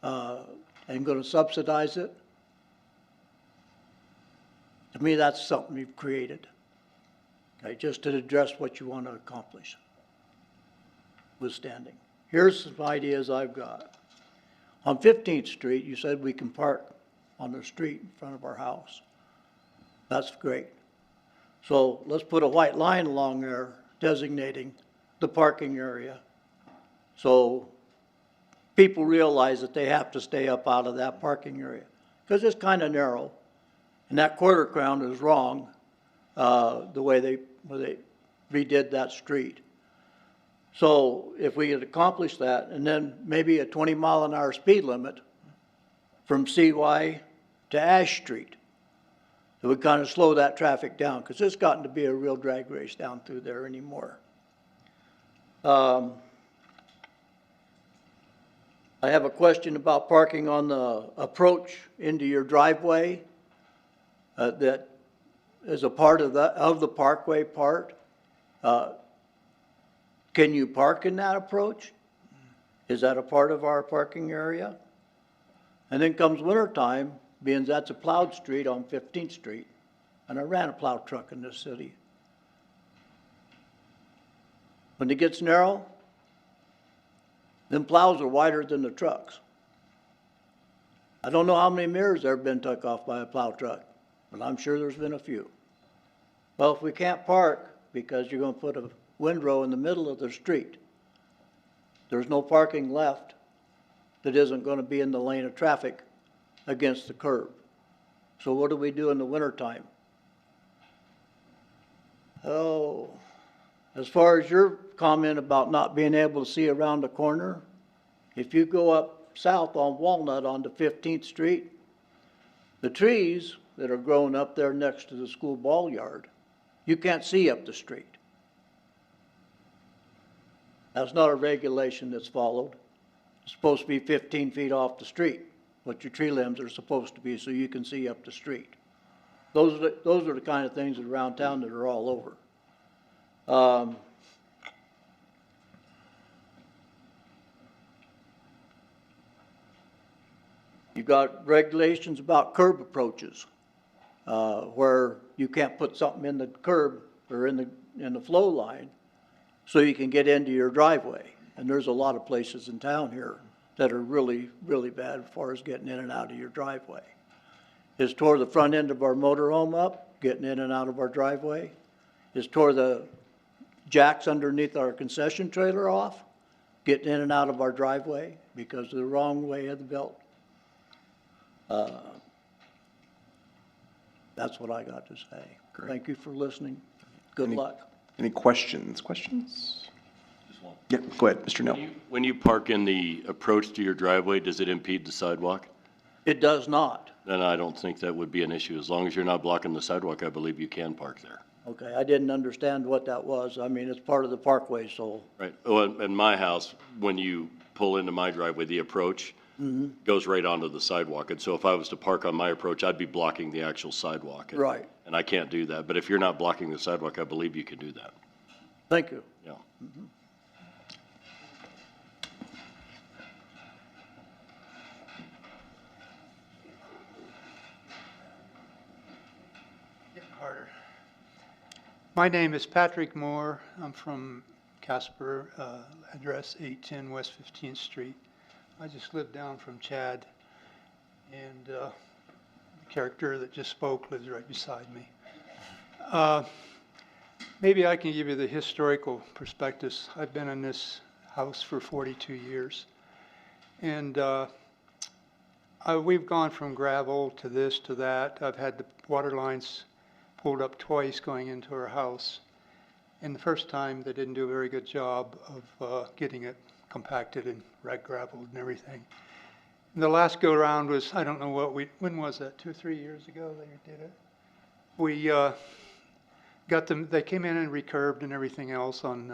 and going to subsidize it, to me, that's something you've created, okay, just to address what you want to accomplish with standing. Here's some ideas I've got. On 15th Street, you said we can park on the street in front of our house. That's great. So let's put a white line along there designating the parking area. So people realize that they have to stay up out of that parking area because it's kind of narrow. And that quarter crown is wrong, the way they redid that street. So if we could accomplish that, and then maybe a 20-mile-an-hour speed limit from CY to Ash Street, it would kind of slow that traffic down, because it's gotten to be a real drag race down through there anymore. I have a question about parking on the approach into your driveway that is a part of the parkway part. Can you park in that approach? Is that a part of our parking area? And then comes winter time, being that's a plowed street on 15th Street, and I ran a plow truck in this city. When it gets narrow, them plows are wider than the trucks. I don't know how many mirrors have been took off by a plow truck, but I'm sure there's been a few. Well, if we can't park because you're going to put a windrow in the middle of the street, there's no parking left that isn't going to be in the lane of traffic against the curb. So what do we do in the wintertime? Oh, as far as your comment about not being able to see around the corner, if you go up south on Walnut onto 15th Street, the trees that are growing up there next to the school ball yard, you can't see up the street. That's not a regulation that's followed. It's supposed to be 15 feet off the street, what your tree limbs are supposed to be, so you can see up the street. Those are the kind of things that are around town that are all over. You've got regulations about curb approaches, where you can't put something in the curb or in the flow line so you can get into your driveway. And there's a lot of places in town here that are really, really bad as far as getting in and out of your driveway. It's tore the front end of our motorhome up, getting in and out of our driveway. It's tore the jacks underneath our concession trailer off, getting in and out of our driveway because of the wrong way of the belt. That's what I got to say. Great. Thank you for listening. Good luck. Any questions? Questions? Yeah, go ahead, Mr. Nell. When you park in the approach to your driveway, does it impede the sidewalk? It does not. Then I don't think that would be an issue. As long as you're not blocking the sidewalk, I believe you can park there. Okay, I didn't understand what that was. I mean, it's part of the parkway, so. Right. Well, in my house, when you pull into my driveway, the approach goes right onto the sidewalk. And so if I was to park on my approach, I'd be blocking the actual sidewalk. Right. And I can't do that. But if you're not blocking the sidewalk, I believe you can do that. Thank you. Yeah. Harder. My name is Patrick Moore. I'm from Casper, address 810 West 15th Street. I just lived down from Chad, and the character that just spoke lives right beside me. Maybe I can give you the historical perspectives. I've been in this house for 42 years, and we've gone from gravel to this to that. I've had the water lines pulled up twice going into our house. And the first time, they didn't do a very good job of getting it compacted and gravelled and everything. And the last go-around was, I don't know when was that, 2 or 3 years ago they did it? We got them, they came in and recurbed and everything else on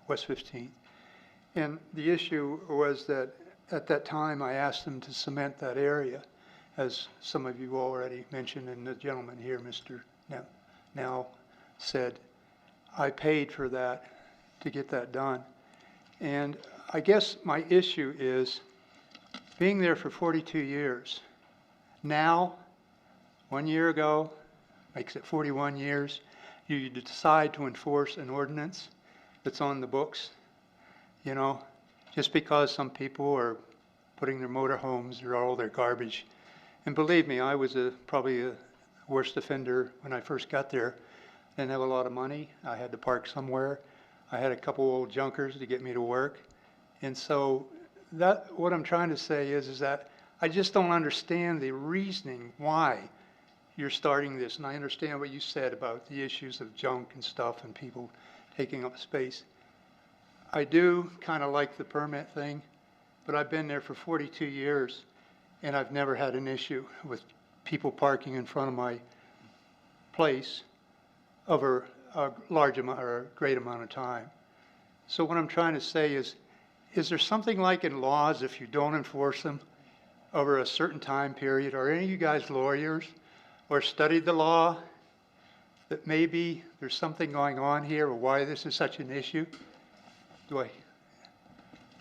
West 15th. And the issue was that at that time, I asked them to cement that area, as some of you already mentioned, and the gentleman here, Mr. Now said, I paid for that to get that done. And I guess my issue is being there for 42 years. Now, 1 year ago, makes it 41 years, you decide to enforce an ordinance that's on the books, you know, just because some people are putting their motorhomes or all their garbage. And believe me, I was probably a worst offender when I first got there. Didn't have a lot of money. I had to park somewhere. I had a couple old junkers to get me to work. And so what I'm trying to say is that I just don't understand the reasoning why you're starting this. And I understand what you said about the issues of junk and stuff and people taking up space. I do kind of like the permit thing, but I've been there for 42 years and I've never had an issue with people parking in front of my place over a large amount or a great amount of time. So what I'm trying to say is there something like in laws, if you don't enforce them over a certain time period, are any of you guys lawyers or studied the law, that maybe there's something going on here or why this is such an issue?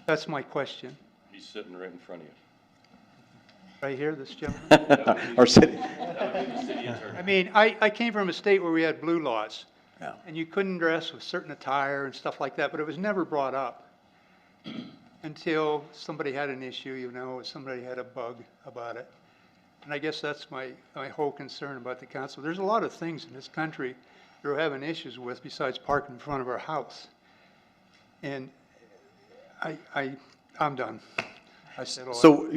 That's my question. He's sitting right in front of you. Right here, this gentleman? Our city. I mean, I came from a state where we had blue laws. Yeah. And you couldn't dress with certain attire and stuff like that, but it was never brought up until somebody had an issue, you know, somebody had a bug about it. And I guess that's my whole concern about the council. There's a lot of things in this country that we're having issues with besides parking in front of our house. And I'm done. I said all So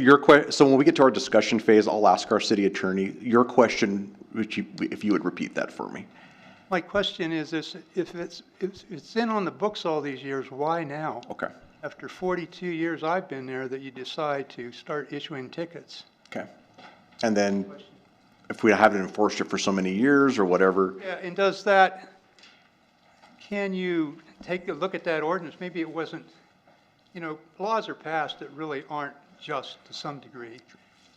so when we get to our discussion phase, I'll ask our city attorney, your question, if you would repeat that for me. My question is this, if it's in on the books all these years, why now? Okay. After 42 years I've been there, that you decide to start issuing tickets. Okay. And then if we haven't enforced it for so many years or whatever. Yeah, and does that, can you take a look at that ordinance? Maybe it wasn't, you know, laws are passed that really aren't just to some degree.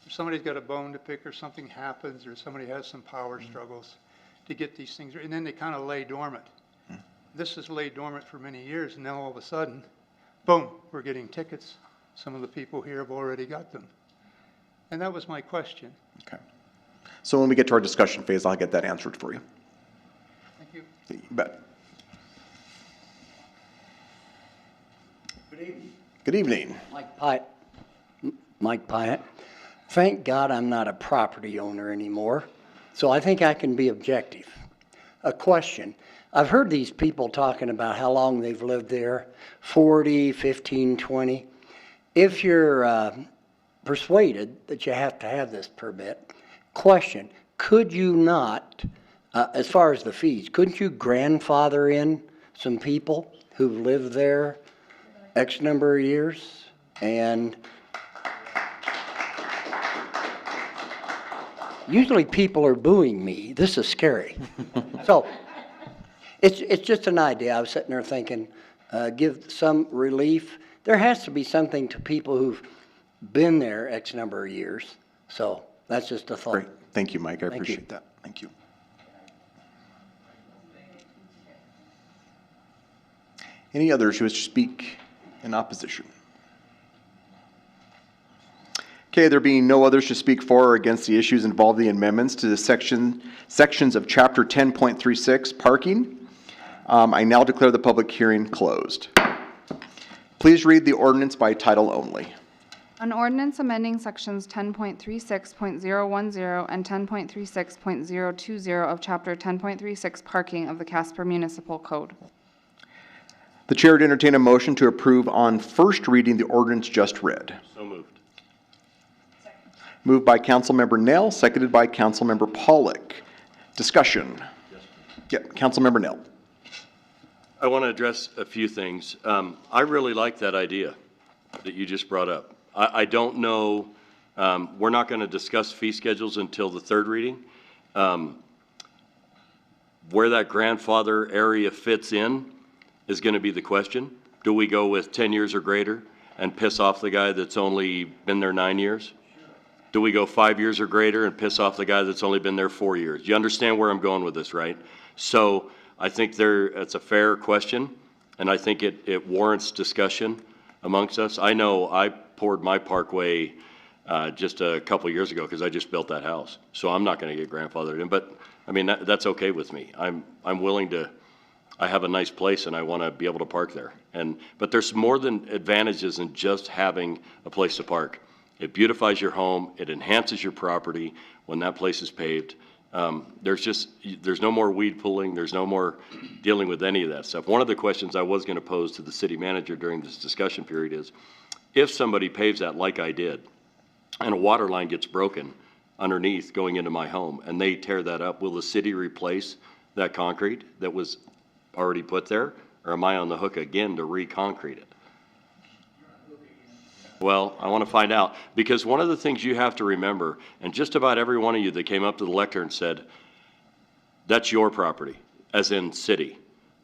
If somebody's got a bone to pick or something happens or somebody has some power struggles to get these things, and then they kind of lay dormant. This has laid dormant for many years, and now all of a sudden, boom, we're getting tickets. Some of the people here have already got them. And that was my question. Okay. So when we get to our discussion phase, I'll get that answered for you. Thank you. You bet. Good evening. Good evening. Mike Pyatt. Thank God I'm not a property owner anymore, so I think I can be objective. A question. I've heard these people talking about how long they've lived there, 40, 15, 20. If you're persuaded that you have to have this permit, question, could you not, as far as the fees, couldn't you grandfather in some people who've lived there X number of years? And usually people are booing me. This is scary. So it's just an idea. I was sitting there thinking, give some relief. There has to be something to people who've been there X number of years. So that's just a thought. Great. Thank you, Mike. I Thank appreciate you. that. Thank you. Any others who wish to speak in opposition? Okay, there being no others to speak for or against the issues involving the amendments to the sections of Chapter 10.36, parking, I now declare the public hearing closed. Please read the ordinance by title only. An ordinance amending sections 10.36.010 and 10.36.020 of Chapter 10.36 Parking of the Casper Municipal Code. The chair would entertain a motion to approve on first reading the ordinance just read. So moved. Moved by Councilmember Nell, seconded by Councilmember Pollock. Discussion. Yeah, Councilmember Nell. I want to address a few things. I really like that idea that you just brought up. I don't know, we're not going to discuss fee schedules until the third reading. Where that grandfather area fits in is going to be the question. Do we go with 10 years or greater and piss off the guy that's only been there 9 years? Do we go 5 years or greater and piss off the guy that's only been there 4 years? You understand where I'm going with this, right? So I think it's a fair question, and I think it warrants discussion amongst us. I know I poured my parkway just a couple years ago because I just built that house. So I'm not going to get grandfathered in, but I mean, that's okay with me. I'm willing to, I have a nice place and I want to be able to park there. But there's more than advantages in just having a place to park. It beautifies your home, it enhances your property when that place is paved. There's no more weed pulling, there's no more dealing with any of that stuff. One of the questions I was going to pose to the city manager during this discussion period is, if somebody paves that like I did, and a water line gets broken underneath going into my home, and they tear that up, will the city replace that concrete that was already put there? Or am I on the hook again to re-concrete it? Well, I want to find out, because one of the things you have to remember, and just about every one of you that came up to the lectern said, that's your property, as in city.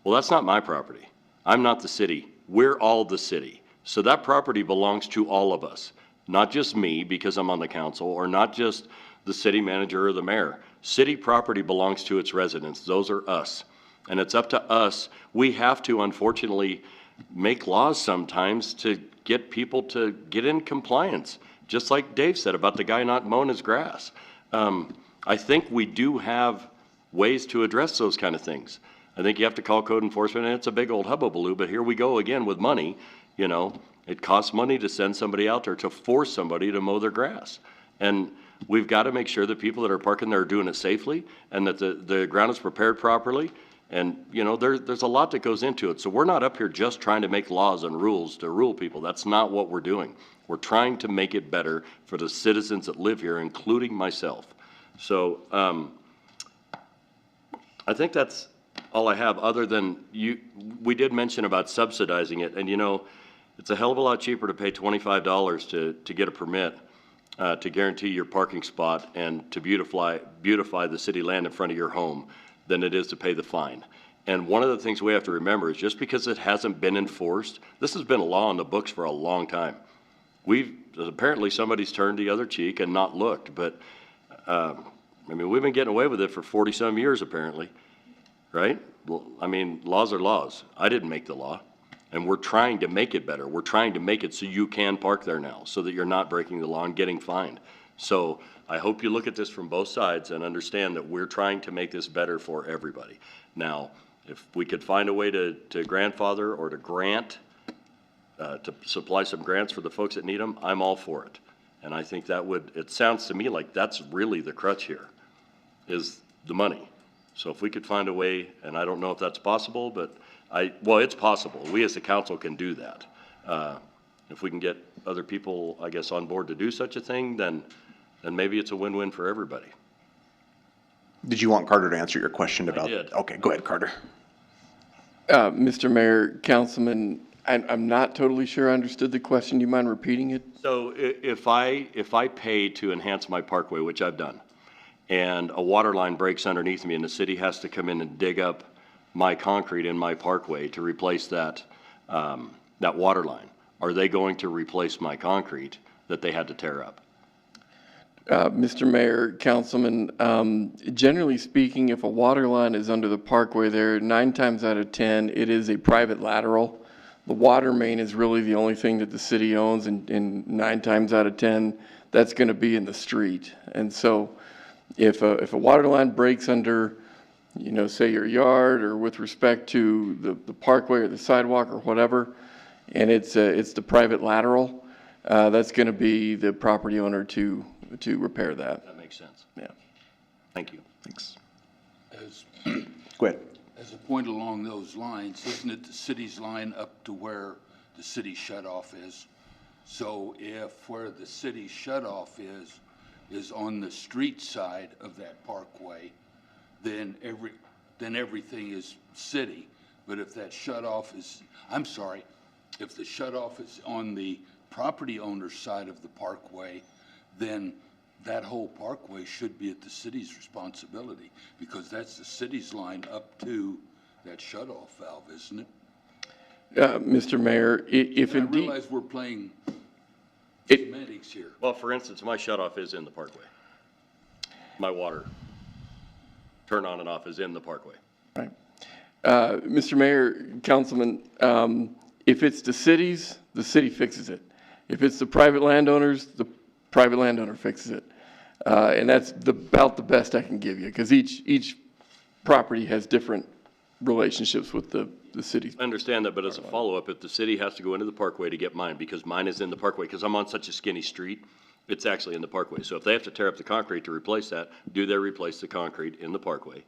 Well, that's not my property. I'm not the city. We're all the city. So that property belongs to all of us, not just me because I'm on the council, or not just the city manager or the mayor. City property belongs to its residents. Those are us. And it's up to us. We have to, unfortunately, make laws sometimes to get people to get in compliance, just like Dave said about the guy not mowing his grass. I think we do have ways to address those kind of things. I think you have to call code enforcement, and it's a big old hubbubaloo, but here we go again with money. You know, it costs money to send somebody out there to force somebody to mow their grass. And we've got to make sure that people that are parking there are doing it safely, and that the ground is prepared properly. And, you know, there's a lot that goes into it. So we're not up here just trying to make laws and rules to rule people. That's not what we're doing. We're trying to make it better for the citizens that live here, including myself. So I think that's all I have, other than we did mention about subsidizing it. And, you know, it's a hell of a lot cheaper to pay $25 to get a permit to guarantee your parking spot and to beautify the city land in front of your home than it is to pay the fine. And one of the things we have to remember is, just because it hasn't been enforced, this has been a law on the books for a long time. Apparently somebody's turned the other cheek and not looked, but I mean, we've been getting away with it for 40-some years apparently, right? Well, I mean, laws are laws. I didn't make the law, and we're trying to make it better. We're trying to make it so you can park there now, so that you're not breaking the law and getting fined. So I hope you look at this from both sides and understand that we're trying to make this better for everybody. Now, if we could find a way to grandfather or to grant, to supply some grants for the folks that need them, I'm all for it. And I think that it sounds to me like that's really the crutch here, is the money. So if we could find a way, and I don't know if that's possible, but well, it's possible. We as the council can do that. If we can get other people, I guess, on board to do such a thing, then maybe it's a win-win for everybody. Did you want Carter to answer your question about? I did. Okay, go ahead, Carter. Mr. Mayor, Councilman, I'm not totally sure I understood the question. Do you mind repeating it? So if I pay to enhance my parkway, which I've done, and a water line breaks underneath me and the city has to come in and dig up my concrete in my parkway to replace that water line, are they going to replace my concrete that they had to tear up? Mr. Mayor, Councilman, generally speaking, if a water line is under the parkway there, 9 times out of 10, it is a private lateral. The water main is really the only thing that the city owns, and 9 times out of 10, that's going to be in the street. And so if a water line breaks under, you know, say your yard, or with respect to the parkway or the sidewalk or whatever, and it's the private lateral, that's going to be the property owner to repair that. That makes sense. Yeah. Thank you. Thanks. Go ahead. As a point along those lines, isn't it the city's line up to where the city shut off is? So if where the city shut off is, is on the street side of that parkway, then everything is city. But if that shut-off is, I'm sorry, if the shut-off is on the property owner's side of the parkway, then that whole parkway should be at the city's responsibility, because that's the city's line up to that shut-off valve, isn't it? Mr. Mayor, if I indeed, realize we're playing semantics here. Well, for instance, my shut-off is in the parkway. My water turn on and off is in the parkway. right. Mr. Mayor, Councilman, if it's the cities, the city fixes it. If it's the private landowners, the private landowner fixes it. And that's about the best I can give you, because each property has different relationships with the city. I understand that, but as a follow-up, if the city has to go into the parkway to get mine, because mine is in the parkway, because I'm on such a skinny street, it's actually in the parkway. So if they have to tear up the concrete to replace that, do they replace the concrete in the parkway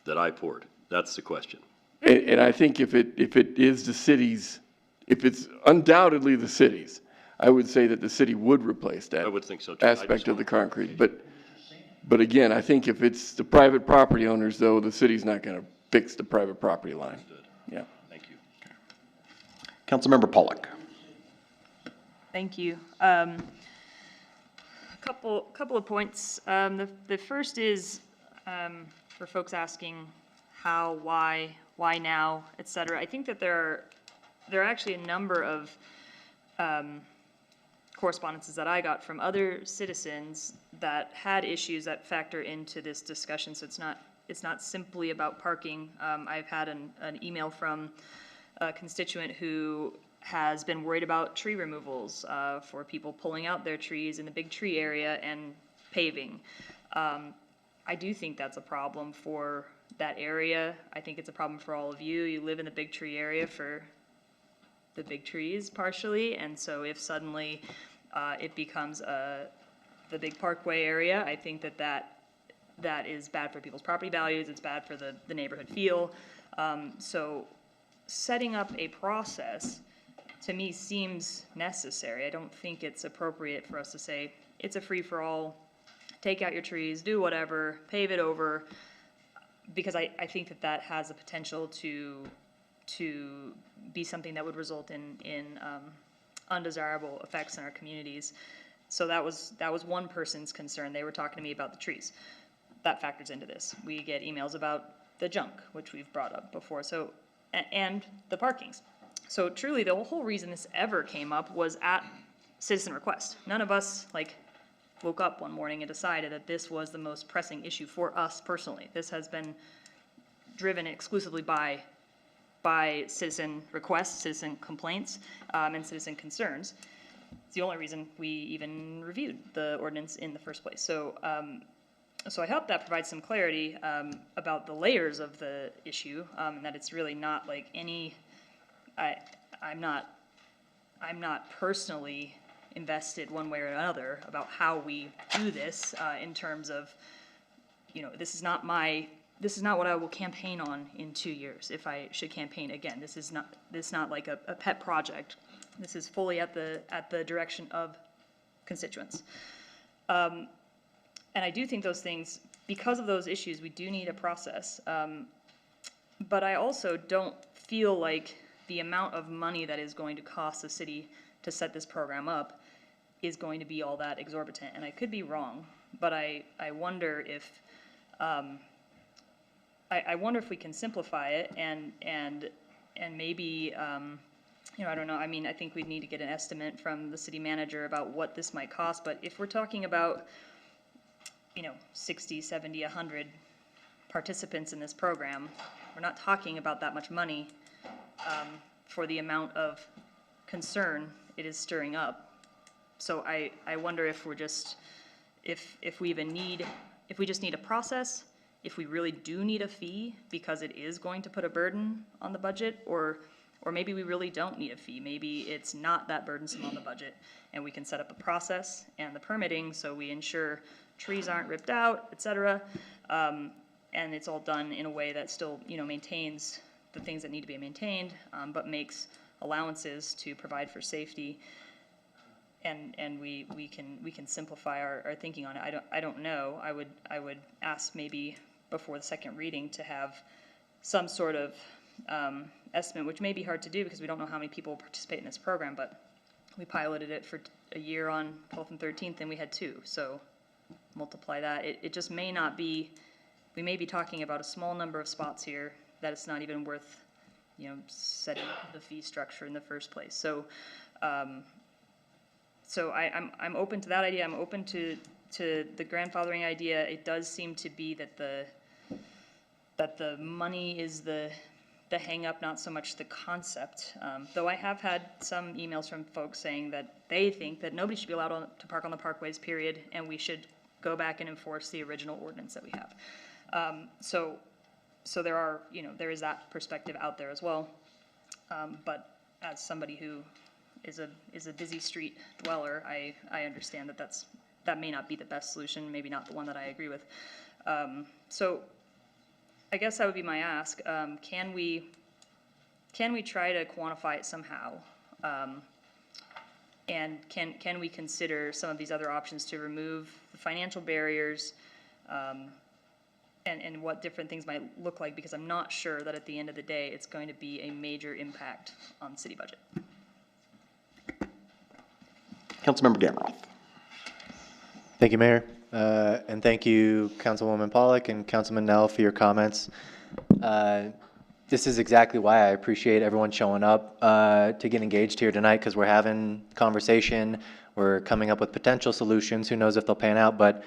that I poured? That's the question. And I think if it is the cities, if it's undoubtedly the cities, I would say that the city would replace that. I would think so too. Aspect of the concrete. But again, I think if it's the private property owners, though, the city's not going to fix the private property line. Understood. Yeah. Thank you. Councilmember Pollock. Thank you. Couple of points. The first is for folks asking how, why now, et cetera. I think that there are actually a number of correspondences that I got from other citizens that had issues that factor into this discussion. So it's not simply about parking. I've had an email from a constituent who has been worried about tree removals for people pulling out their trees in the big tree area and paving. I do think that's a problem for that area. I think it's a problem for all of you. You live in the big tree area for the big trees partially, and so if suddenly it becomes the big parkway area, I think that is bad for people's property values. It's bad for the neighborhood feel. So setting up a process to me seems necessary. I don't think it's appropriate for us to say it's a free-for-all, take out your trees, do whatever, pave it over, because I think that has the potential to be something that would result in undesirable effects in our communities. So that was one person's concern. They were talking to me about the trees. That factors into this. We get emails about the junk, which we've brought up before, so, and the parkings. So truly, the whole reason this ever came up was at citizen request. None of us woke up one morning and decided that this was the most pressing issue for us personally. This has been driven exclusively by citizen requests, citizen complaints, and citizen concerns. It's the only reason we even reviewed the ordinance in the first place. So I hope that provides some clarity about the layers of the issue, and that it's really not like any. I'm not personally invested one way or another about how we do this in terms of, this is not what I will campaign on in 2 years if I should campaign again. This is not like a pet project. This is fully at the direction of constituents. And I do think those things, because of those issues, we do need a process. But I also don't feel like the amount of money that is going to cost the city to set this program up is going to be all that exorbitant. And I could be wrong, but I wonder if I wonder if we can simplify it and maybe I don't know. I mean, I think we'd need to get an estimate from the city manager about what this might cost. But if we're talking about 60, 70, 100 participants in this program, we're not talking about that much money for the amount of concern it is stirring up. So I wonder if we're just, if we just need a process, if we really do need a fee because it is going to put a burden on the budget, or maybe we really don't need a fee. Maybe it's not that burdensome on the budget, and we can set up a process and the permitting so we ensure trees aren't ripped out, et cetera, and it's all done in a way that still, maintains the things that need to be maintained, but makes allowances to provide for safety. and we can simplify our thinking on it. I don't know. I would ask maybe before the second reading to have some sort of estimate, which may be hard to do because we don't know how many people will participate in this program, but we piloted it for a year on 12th and 13th, and we had 2. So multiply that. It just may not be, we may be talking about a small number of spots here that it's not even worth, setting the fee structure in the first place. So, so I'm open to that idea. I'm open to the grandfathering idea. It does seem to be that the money is the hang up, not so much the concept. Though I have had some emails from folks saying that they think that nobody should be allowed to park on the parkways, period, and we should go back and enforce the original ordinance that we have. So there are, there is that perspective out there as well. But as somebody who is a busy street dweller, I understand that may not be the best solution, maybe not the one that I agree with. So I guess that would be my ask. Can we try to quantify it somehow? And can we consider some of these other options to remove the financial barriers, and what different things might look like? Because I'm not sure that at the end of the day, it's going to be a major impact on the city budget. Councilmember Gamroth. Thank you, Mayor. And thank you, Councilwoman Pollock and Councilman Nell, for your comments. This is exactly why I appreciate everyone showing up to get engaged here tonight, because we're having conversation, we're coming up with potential solutions. Who knows if they'll pan out, but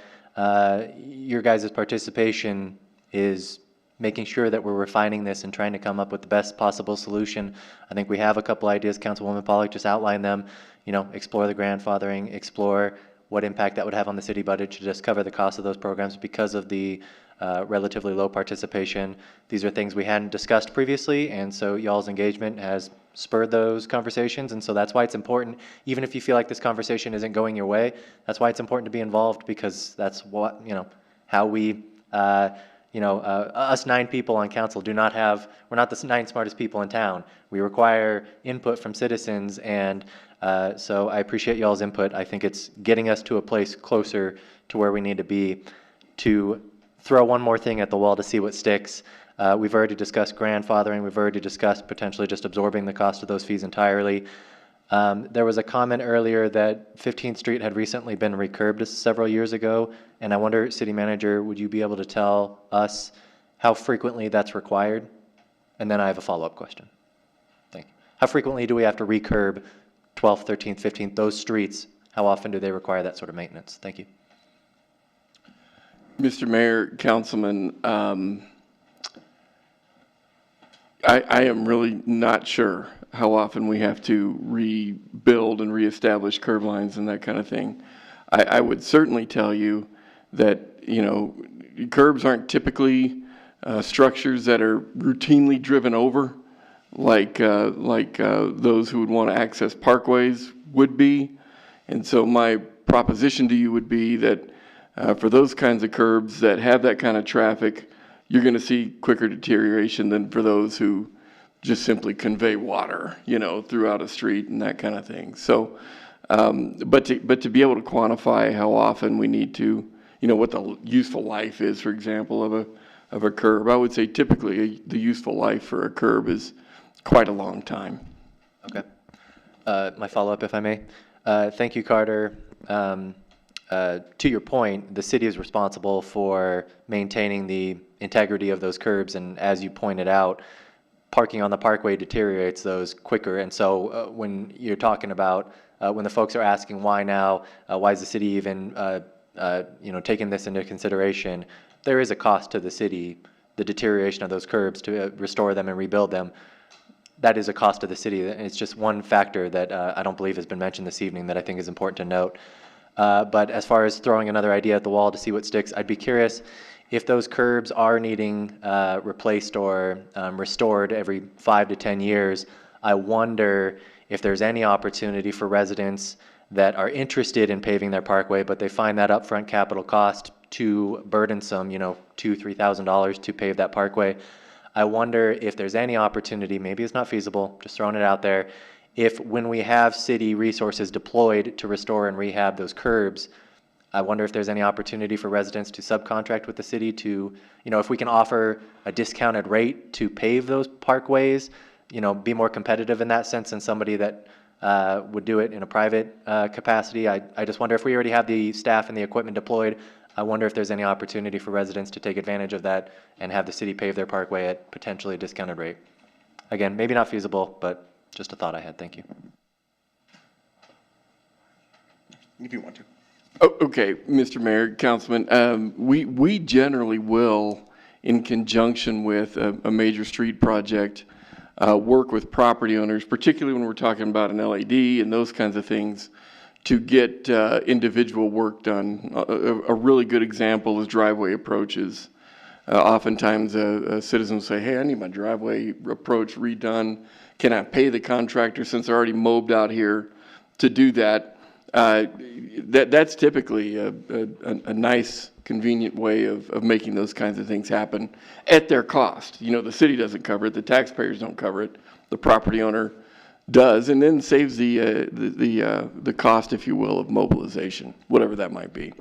your guys' participation is making sure that we're refining this and trying to come up with the best possible solution. I think we have a couple ideas. Councilwoman Pollock just outlined them. Explore the grandfathering, explore what impact that would have on the city budget to just cover the cost of those programs because of the relatively low participation. These are things we hadn't discussed previously, and so y'all's engagement has spurred those conversations, and so that's why it's important, even if you feel like this conversation isn't going your way, that's why it's important to be involved, because that's what, how we, us 9 people on council we're not the 9 smartest people in town. We require input from citizens, and so I appreciate y'all's input. I think it's getting us to a place closer to where we need to be. To throw one more thing at the wall to see what sticks, we've already discussed grandfathering. We've already discussed potentially just absorbing the cost of those fees entirely. There was a comment earlier that 15th Street had recently been recurbed several years ago, and I wonder, City Manager, would you be able to tell us how frequently that's required? And then I have a follow-up question. Thank you. How frequently do we have to recurb 12th, 13th, 15th, those streets? How often do they require that sort of maintenance? Thank you. Mr. Mayor, Councilman, I am really not sure how often we have to rebuild and reestablish curb lines and that kind of thing. I would certainly tell you that, curbs aren't typically structures that are routinely driven over like those who would want to access parkways would be. And so my proposition to you would be that for those kinds of curbs that have that kind of traffic, you're going to see quicker deterioration than for those who just simply convey water, throughout a street and that kind of thing. So, but to be able to quantify how often we need to, what the useful life is, for example, of a curb, I would say typically the useful life for a curb is quite a long time. Okay. My follow-up, if I may. Thank you, Carter. To your point, the city is responsible for maintaining the integrity of those curbs, and as you pointed out, parking on the parkway deteriorates those quicker. And so when you're talking about, when the folks are asking why now, why is the city even, taking this into consideration, there is a cost to the city, the deterioration of those curbs to restore them and rebuild them. That is a cost to the city. It's just one factor that I don't believe has been mentioned this evening that I think is important to note. But as far as throwing another idea at the wall to see what sticks, I'd be curious if those curbs are needing replaced or restored every 5 to 10 years. I wonder if there's any opportunity for residents that are interested in paving their parkway, but they find that upfront capital cost too burdensome, $2,000 to $3,000 to pave that parkway. I wonder if there's any opportunity, maybe it's not feasible, just throwing it out there, if when we have city resources deployed to restore and rehab those curbs, I wonder if there's any opportunity for residents to subcontract with the city to, if we can offer a discounted rate to pave those parkways, be more competitive in that sense than somebody that would do it in a private capacity. I just wonder if we already have the staff and the equipment deployed, I wonder if there's any opportunity for residents to take advantage of that and have the city pave their parkway at potentially a discounted rate. Again, maybe not feasible, but just a thought I had. Thank you. If you want to. Oh, okay, Mr. Mayor, Councilman, we generally will, in conjunction with a major street project, work with property owners, particularly when we're talking about an LAD and those kinds of things, to get individual work done. A really good example is driveway approaches. Oftentimes, a citizen will say, hey, I need my driveway approach redone. Can I pay the contractor, since they're already mowed out here, to do that? That's typically a nice, convenient way of making those kinds of things happen at their cost. The city doesn't cover it, the taxpayers don't cover it, the property owner does, and then saves the cost, if you will, of mobilization, whatever that might be.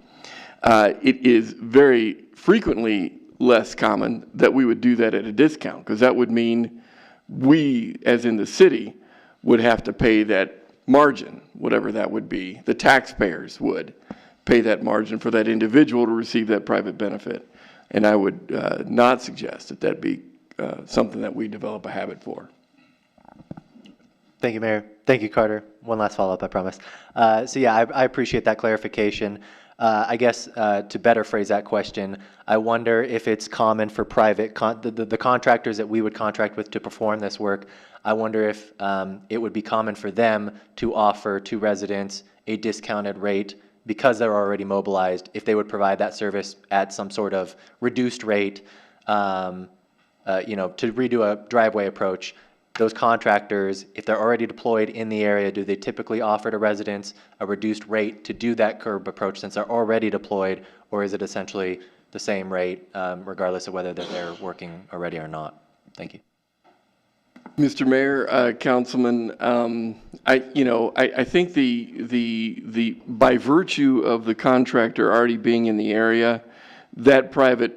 It is very frequently less common that we would do that at a discount, because that would mean we, as in the city, would have to pay that margin, whatever that would be. The taxpayers would pay that margin for that individual to receive that private benefit. And I would not suggest that that be something that we develop a habit for. Thank you, Mayor. Thank you, Carter. One last follow-up, I promise. So yeah, I appreciate that clarification. I guess to better phrase that question, I wonder if it's common for private, the contractors that we would contract with to perform this work, I wonder if it would be common for them to offer to residents a discounted rate because they're already mobilized, if they would provide that service at some sort of reduced rate, to redo a driveway approach. Those contractors, if they're already deployed in the area, do they typically offer to residents a reduced rate to do that curb approach since they're already deployed, or is it essentially the same rate regardless of whether they're working already or not? Thank you. Mr. Mayor, Councilman, I think the by virtue of the contractor already being in the area, that private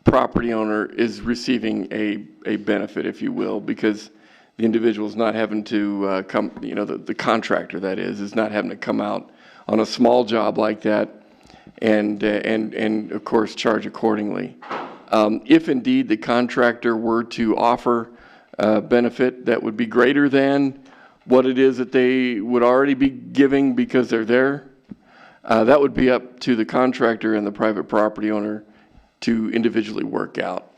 property owner is receiving a benefit, if you will, because the individual is not having to come, the contractor, that is not having to come out on a small job like that and of course charge accordingly. If indeed the contractor were to offer a benefit that would be greater than what it is that they would already be giving because they're there, that would be up to the contractor and the private property owner to individually work out.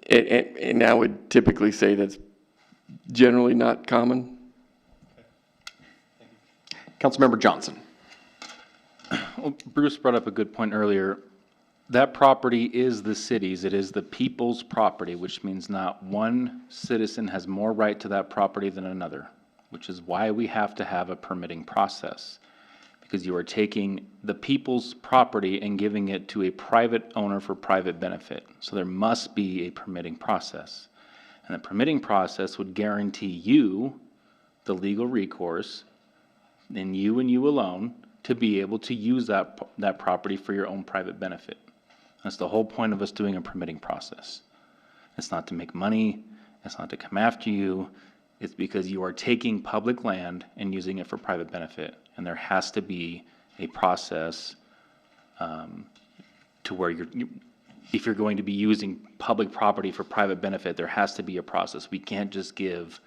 And I would typically say that's generally not common. Councilmember Johnson. Well, Bruce brought up a good point earlier. That property is the city's. It is the people's property, which means not one citizen has more right to that property than another, which is why we have to have a permitting process. Because you are taking the people's property and giving it to a private owner for private benefit. So there must be a permitting process. And the permitting process would guarantee you the legal recourse, and you alone, to be able to use that property for your own private benefit. That's the whole point of us doing a permitting process. It's not to make money, it's not to come after you, it's because you are taking public land and using it for private benefit. And there has to be a process to where if you're going to be using public property for private benefit, there has to be a process. We can't just give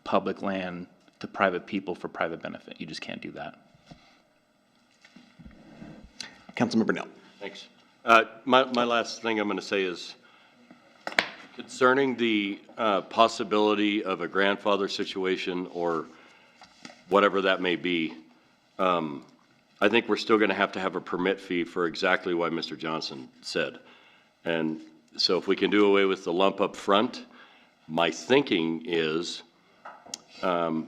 public land to private people for private benefit. You just can't do that. Councilmember Nell. Thanks. My last thing I'm going to say is concerning the possibility of a grandfather situation or whatever that may be. I think we're still going to have a permit fee for exactly what Mr. Johnson said. And so if we can do away with the lump up front, my thinking is the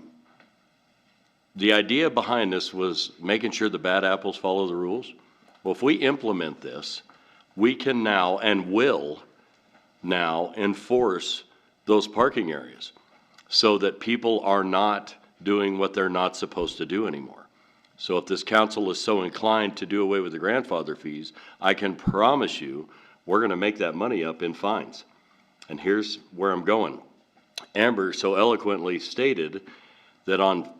idea behind this was making sure the bad apples follow the rules. Well, if we implement this, we can now and will now enforce those parking areas. so that people are not doing what they're not supposed to do anymore. So if this council is so inclined to do away with the grandfather fees, I can promise you, we're gonna make that money up in fines. And here's where I'm going. Amber so eloquently stated that on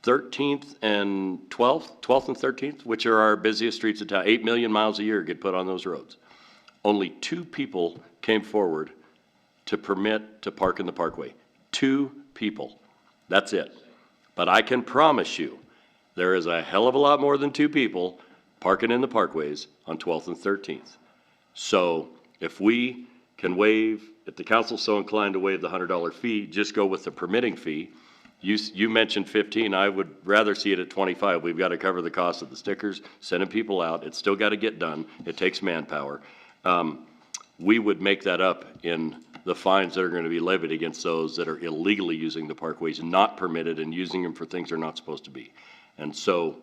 13th and 12th and 13th, which are our busiest streets in town, 8 million miles a year get put on those roads. Only 2 people came forward to permit to park in the parkway. 2 people. That's it. But I can promise you, there is a hell of a lot more than 2 people parking in the parkways on 12th and 13th. So if we can waive, if the council's so inclined to waive the $100 fee, just go with the permitting fee. You mentioned 15, I would rather see it at 25. We've got to cover the cost of the stickers, sending people out. It's still got to get done. It takes manpower. We would make that up in the fines that are going to be levied against those that are illegally using the parkways, not permitted, and using them for things they're not supposed to be. And so,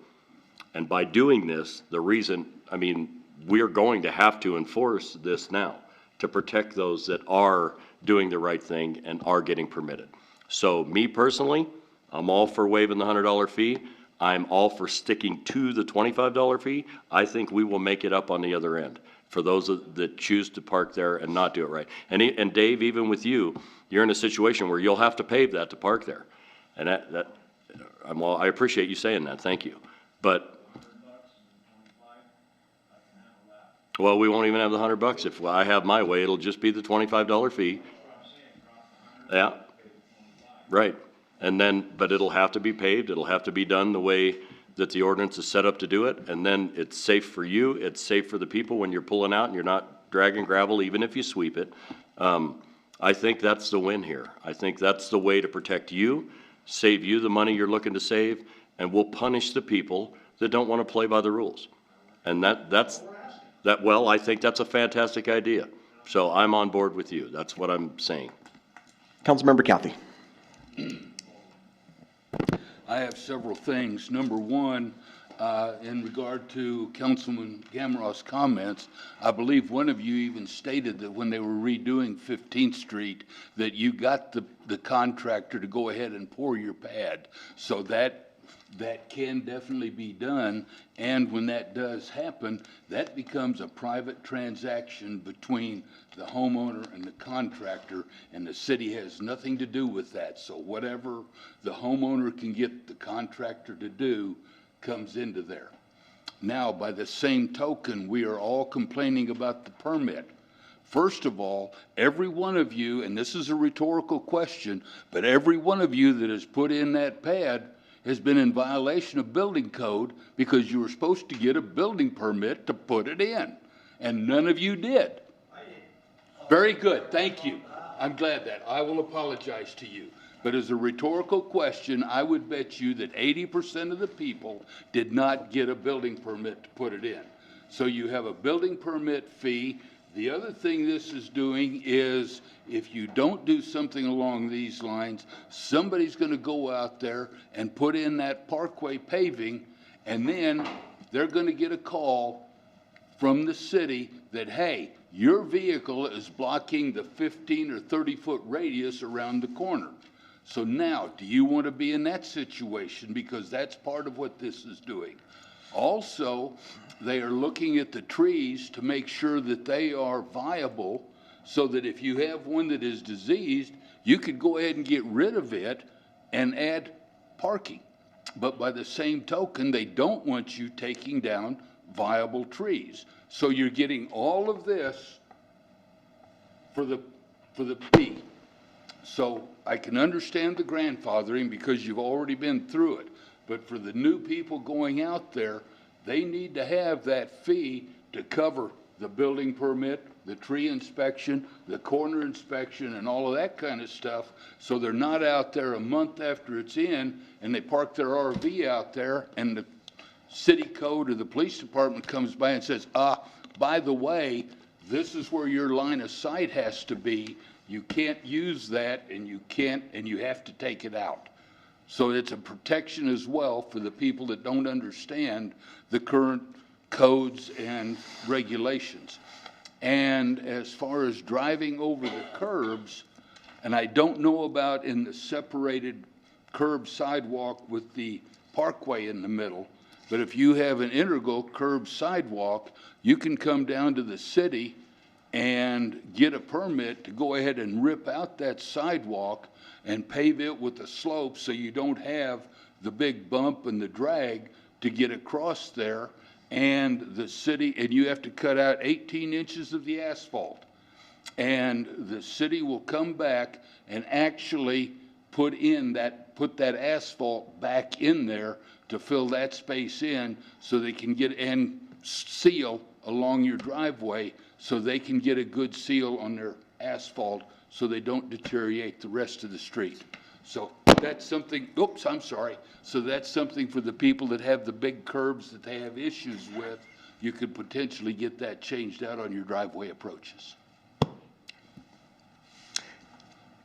and by doing this, the reason, I mean, we're going to have to enforce this now to protect those that are doing the right thing and are getting permitted. So me personally, I'm all for waiving the $100 fee. I'm all for sticking to the $25 fee. I think we will make it up on the other end for those that choose to park there and not do it right. And Dave, even with you, you're in a situation where you'll have to pave that to park there. And I appreciate you saying that, thank you. But, well, we won't even have the $100. If I have my way, it'll just be the $25 fee. Yeah, right. And then, but it'll have to be paved, it'll have to be done the way that the ordinance is set up to do it, and then it's safe for you, it's safe for the people when you're pulling out and you're not dragging gravel, even if you sweep it. I think that's the win here. I think that's the way to protect you, save you the money you're looking to save, and we'll punish the people that don't want to play by the rules. And well, I think that's a fantastic idea. So I'm on board with you. That's what I'm saying. Councilmember Cathy. I have several things. Number one, in regard to Councilman Gamrow's comments, I believe one of you even stated that when they were redoing 15th Street, that you got the contractor to go ahead and pour your pad. So that can definitely be done, and when that does happen, that becomes a private transaction between the homeowner and the contractor, and the city has nothing to do with that. So whatever the homeowner can get the contractor to do comes into there. Now, by the same token, we are all complaining about the permit. First of all, every one of you, and this is a rhetorical question, but every one of you that has put in that pad has been in violation of building code because you were supposed to get a building permit to put it in, and none of you did. I did. Very good, thank you. I'm glad that. I will apologize to you. But as a rhetorical question, I would bet you that 80% of the people did not get a building permit to put it in. So you have a building permit fee. The other thing this is doing is if you don't do something along these lines, somebody's going to go out there and put in that parkway paving, and then they're going to get a call from the city that, hey, your vehicle is blocking the 15 or 30-foot radius around the corner. So now, do you want to be in that situation? Because that's part of what this is doing. Also, they are looking at the trees to make sure that they are viable so that if you have one that is diseased, you could go ahead and get rid of it and add parking. But by the same token, they don't want you taking down viable trees. So you're getting all of this for the fee. So I can understand the grandfathering because you've already been through it. But for the new people going out there, they need to have that fee to cover the building permit, the tree inspection, the corner inspection, and all of that kind of stuff. So they're not out there a month after it's in and they park their RV out there and the city code or the police department comes by and says, by the way, this is where your line of sight has to be. You can't use that and you have to take it out. So it's a protection as well for the people that don't understand the current codes and regulations. And as far as driving over the curbs, And I don't know about in the separated curb sidewalk with the parkway in the middle, but if you have an integral curb sidewalk, you can come down to the city and get a permit to go ahead and rip out that sidewalk and pave it with a slope so you don't have the big bump and the drag to get across there. And the city, and you have to cut out 18 inches of the asphalt. And the city will come back and actually put that asphalt back in there to fill that space in so they can get, and seal along your driveway so they can get a good seal on their asphalt so they don't deteriorate the rest of the street. So that's something, oops, I'm sorry. So that's something for the people that have the big curbs that they have issues with. You could potentially get that changed out on your driveway approaches.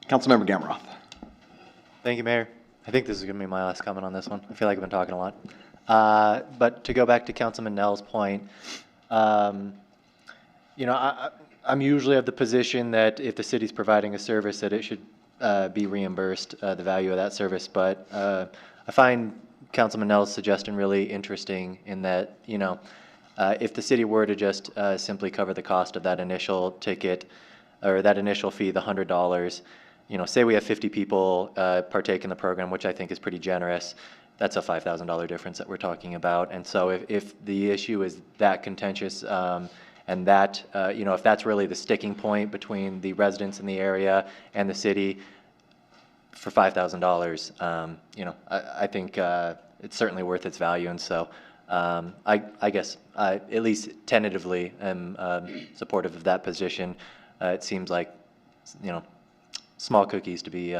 Councilmember Gamroth. Thank you, Mayor. I think this is going to be my last comment on this one. I feel like I've been talking a lot. But to go back to Councilman Nell's point, you know, I'm usually of the position that if the city's providing a service, that it should be reimbursed, the value of that service. But I find Councilman Nell's suggestion really interesting in that, you know, if the city were to just simply cover the cost of that initial ticket or that initial fee, the $100, you know, say we have 50 people partake in the program, which I think is pretty generous. That's a $5,000 difference that we're talking about. And so if the issue is that contentious, and that, you know, if that's really the sticking point between the residents in the area and the city, for $5,000, you know, I think it's certainly worth its value. And so I guess I at least tentatively am supportive of that position. It seems like, you know, small cookies to be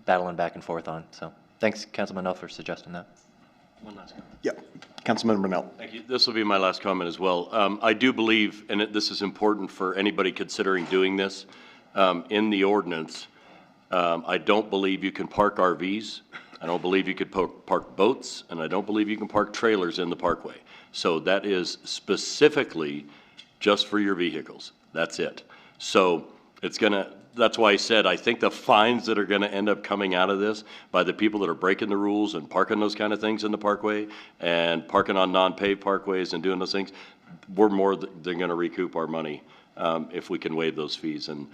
battling back and forth on. So thanks, Councilman Nell, for suggesting that. One last comment. Yeah, Councilmember Nell. Thank you. This will be my last comment as well. I do believe, and this is important for anybody considering doing this, in the ordinance, I don't believe you can park RVs. I don't believe you could park boats, and I don't believe you can park trailers in the parkway. So that is specifically just for your vehicles. That's it. So it's gonna, that's why I said, I think the fines that are gonna end up coming out of this by the people that are breaking the rules and parking those kind of things in the parkway and parking on non-paved parkways and doing those things, we're more than gonna recoup our money if we can waive those fees. And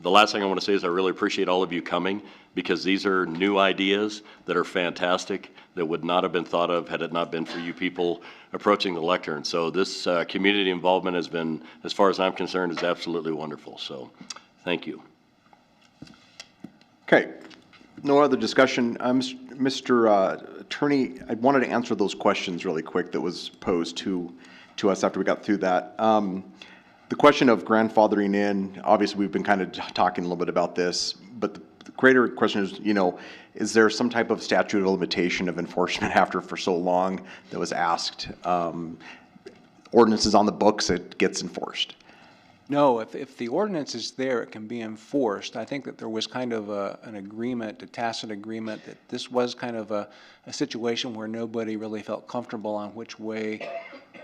the last thing I want to say is I really appreciate all of you coming, because these are new ideas that are fantastic that would not have been thought of had it not been for you people approaching the lectern. So this community involvement has been, as far as I'm concerned, is absolutely wonderful. So thank you. Okay, no other discussion. Mr. Attorney, I wanted to answer those questions really quick that was posed to us after we got through that. The question of grandfathering in, obviously we've been kind of talking a little bit about this, but the greater question is, you know, is there some type of statute of limitation of enforcement after for so long that was asked? Ordinance is on the books, it gets enforced. No, if the ordinance is there, it can be enforced. I think that there was kind of an agreement, a tacit agreement, that this was kind of a situation where nobody really felt comfortable on which way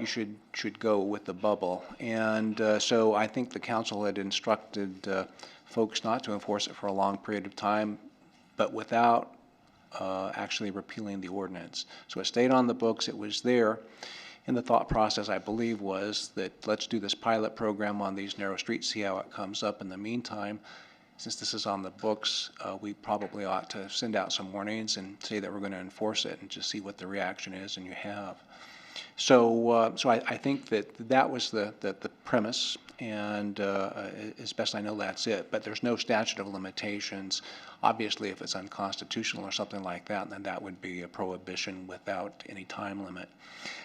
you should go with the bubble. And so I think the council had instructed folks not to enforce it for a long period of time, but without actually repealing the ordinance. So it stayed on the books, it was there. And the thought process, I believe, was that let's do this pilot program on these narrow streets, see how it comes up. In the meantime, since this is on the books, we probably ought to send out some warnings and say that we're going to enforce it and just see what the reaction is, and you have. So, so I think that was the premise, and as best I know, that's it. But there's no statute of limitations. Obviously, if it's unconstitutional or something like that, then that would be a prohibition without any time limit.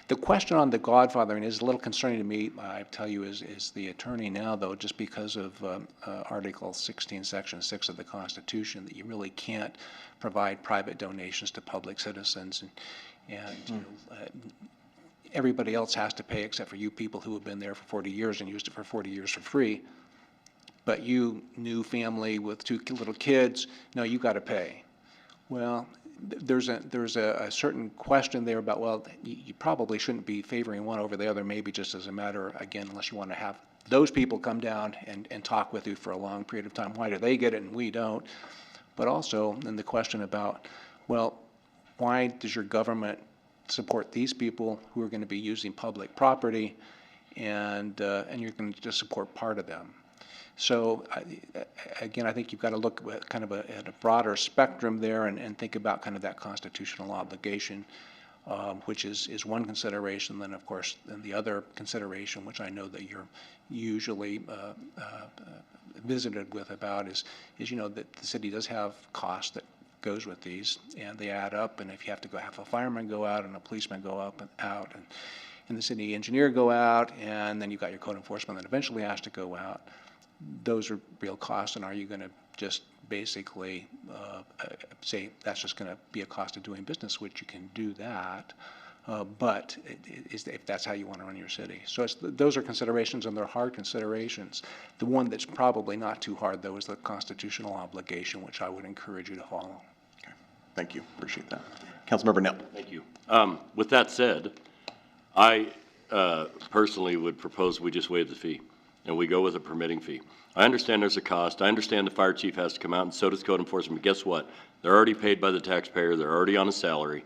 The question on the godfathering is a little concerning to me, I tell you, is the attorney now, though, just because of Article 16, Section 6 of the Constitution, that you really can't provide private donations to public citizens, and you know, everybody else has to pay except for you people who have been there for 40 years and used it for 40 years for free. But you, new family with 2 little kids, no, you got to pay. Well, there's a certain question there about, well, you probably shouldn't be favoring one over the other, maybe just as a matter, again, unless you want to have those people come down and talk with you for a long period of time. Why do they get it and we don't? But also, then the question about, well, why does your government support these people who are going to be using public property, and you're going to just support part of them? So again, I think you've got to look at kind of at a broader spectrum there and think about kind of that constitutional obligation, which is one consideration. Then, of course, then the other consideration, which I know that you're usually visited with about, is you know that the city does have cost that goes with these, and they add up. And if you have to go have a fireman go out and a policeman go up and out, and the city engineer go out, and then you've got your code enforcement that eventually has to go out, those are real costs. And are you going to just basically say that's just going to be a cost of doing business, which you can do that, but if that's how you want to run your city. So those are considerations, and they're hard considerations. The one that's probably not too hard, though, is the constitutional obligation, which I would encourage you to follow. Okay. Thank you. Appreciate that. Councilmember Knapp. Thank you. With that said, I personally would propose we just waive the fee and we go with a permitting fee. I understand there's a cost. I understand the fire chief has to come out, and so does code enforcement. But guess what? They're already paid by the taxpayer. They're already on a salary.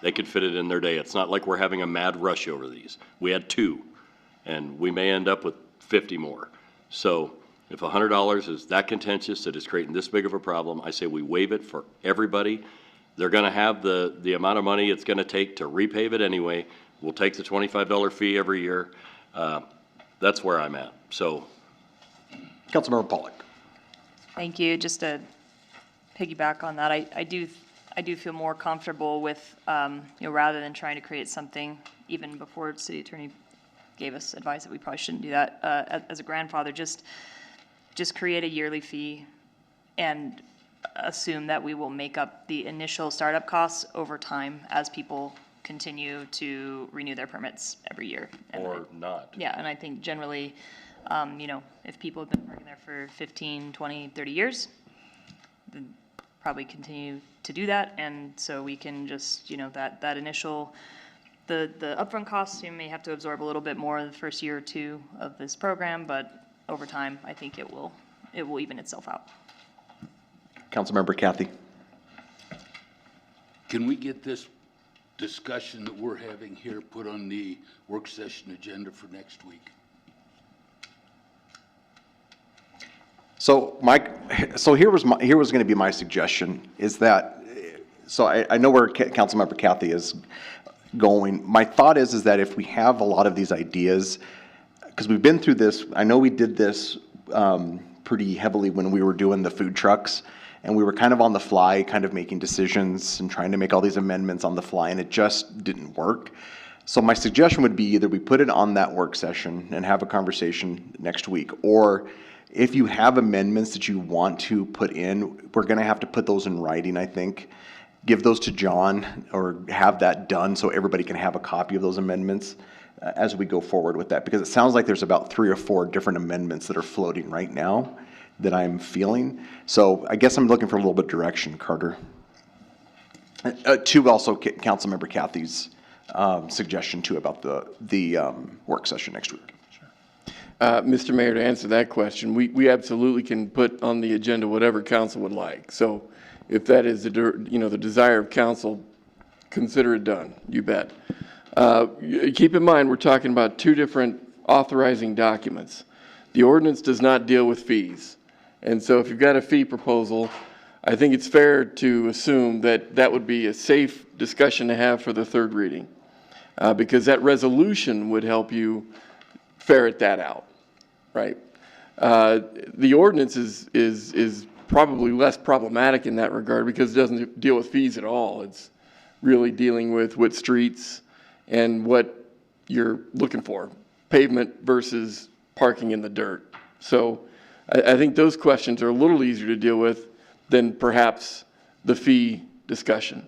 They could fit it in their day. It's not like we're having a mad rush over these. We had 2, and we may end up with 50 more. So if $100 is that contentious, that is creating this big of a problem, I say we waive it for everybody. They're going to have the amount of money it's going to take to repave it anyway. We'll take the $25 fee every year. That's where I'm at. So, Councilmember Pollack. Thank you. Just to piggyback on that, I do feel more comfortable with, rather than trying to create something, even before the city attorney gave us advice that we probably shouldn't do that, as a grandfather, just create a yearly fee and assume that we will make up the initial startup costs over time as people continue to renew their permits every year. Or not. Yeah, and I think generally, if people have been working there for 15, 20, 30 years, then probably continue to do that. And so we can just, that initial, the upfront costs, you may have to absorb a little bit more the first year or two of this program, but over time, I think it will even itself out. Councilmember Kathy. Can we get this discussion that we're having here put on the work session agenda for next week? So here was going to be my suggestion, is that, so I know where Councilmember Kathy is going. My thought is that if we have a lot of these ideas, because we've been through this, I know we did this pretty heavily when we were doing the food trucks, and we were kind of on the fly, kind of making decisions and trying to make all these amendments on the fly, and it just didn't work. So my suggestion would be either we put it on that work session and have a conversation next week, or if you have amendments that you want to put in, we're going to have to put those in writing, I think. Give those to John, or have that done so everybody can have a copy of those amendments as we go forward with that. Because it sounds like there's about 3 or 4 different amendments that are floating right now that I'm feeling. So I guess I'm looking for a little bit of direction, Carter. To also Councilmember Kathy's suggestion too about the work session next week. Mr. Mayor, to answer that question, we absolutely can put on the agenda whatever council would like. So if that is the desire of council, consider it done. You bet. Keep in mind, we're talking about 2 different authorizing documents. The ordinance does not deal with fees. And so if you've got a fee proposal, I think it's fair to assume that that would be a safe discussion to have for the 3rd reading, because that resolution would help you ferret that out, right? The ordinance is probably less problematic in that regard because it doesn't deal with fees at all. It's really dealing with what streets and what you're looking for, pavement versus parking in the dirt. So I think those questions are a little easier to deal with than perhaps the fee discussion.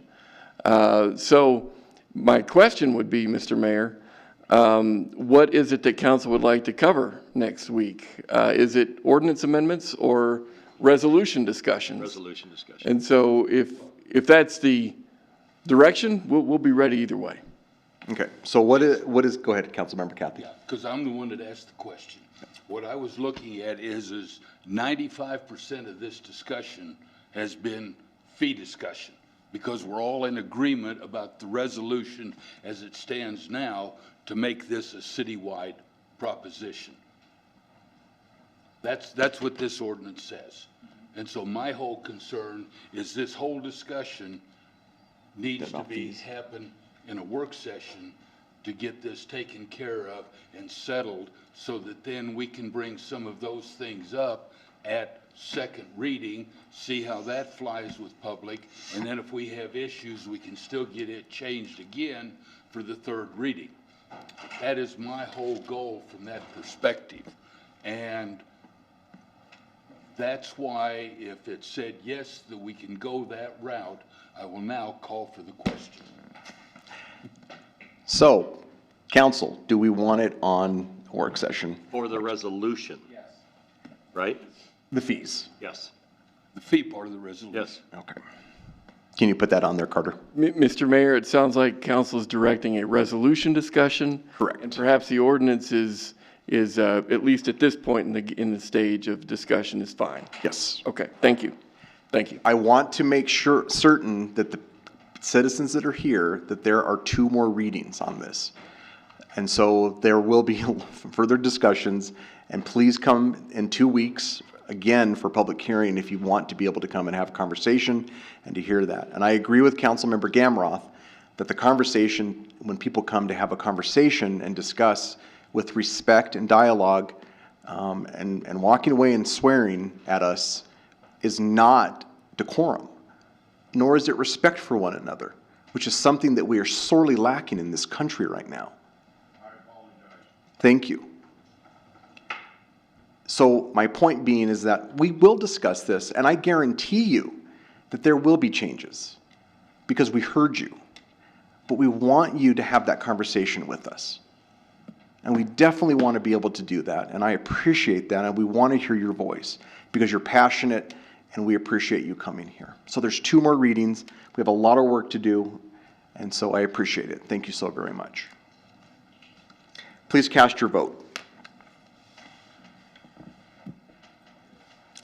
So my question would be, Mr. Mayor, what is it that council would like to cover next week? Is it ordinance amendments or resolution discussions? Resolution discussion. And so if that's the direction, we'll be ready either way. Okay, so what is, go ahead, Councilmember Kathy. Yeah, because I'm the one that asked the question. What I was looking at is 95% of this discussion has been fee discussion, because we're all in agreement about the resolution as it stands now to make this a citywide proposition. That's what this ordinance says. And so my whole concern is this whole discussion needs to be happen in a work session to get this taken care of and settled, so that then we can bring some of those things up at second reading, see how that flies with public, and then if we have issues, we can still get it changed again for the third reading. That is my whole goal from that perspective. And that's why if it said yes, that we can go that route, I will now call for the question. So, council, do we want it on work session? For the resolution? Yes. Right? The fees? Yes. The fee part of the resolution. Yes. Okay. Can you put that on there, Carter? Mr. Mayor, it sounds like council is directing a resolution discussion. Correct. And perhaps the ordinance is at least at this point in the stage of discussion is fine. Yes. Okay, thank you. Thank you. I want to make certain that the citizens that are here, that there are 2 more readings on this. And so there will be further discussions, and please come in 2 weeks again for public hearing if you want to be able to come and have a conversation and to hear that. And I agree with Councilmember Gamroth that the conversation, when people come to have a conversation and discuss with respect and dialogue, and walking away and swearing at us is not decorum, nor is it respect for one another, which is something that we are sorely lacking in this country right now. I apologize. Thank you. So my point being is that we will discuss this, and I guarantee you that there will be changes because we heard you. But we want you to have that conversation with us. And we definitely want to be able to do that, and I appreciate that, and we want to hear your voice because you're passionate, and we appreciate you coming here. So there's 2 more readings. We have a lot of work to do, and so I appreciate it. Thank you so very much. Please cast your vote.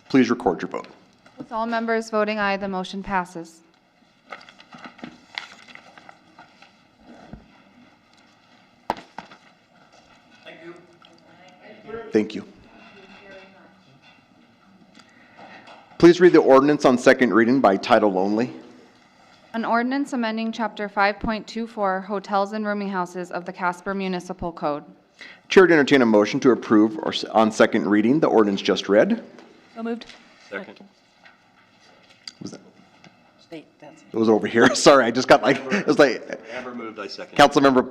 Please record your vote. With all members voting aye, the motion passes. Thank you. Please read the ordinance on second reading by title only. An ordinance amending Chapter 5.24 Hotels and Rooming Houses of the Casper Municipal Code. Chair to entertain a motion to approve on second reading the ordinance just read. So moved. Second. Was that? State, that's It was over here. Sorry, I just got like, it was like, Amber moved, I second. Councilmember,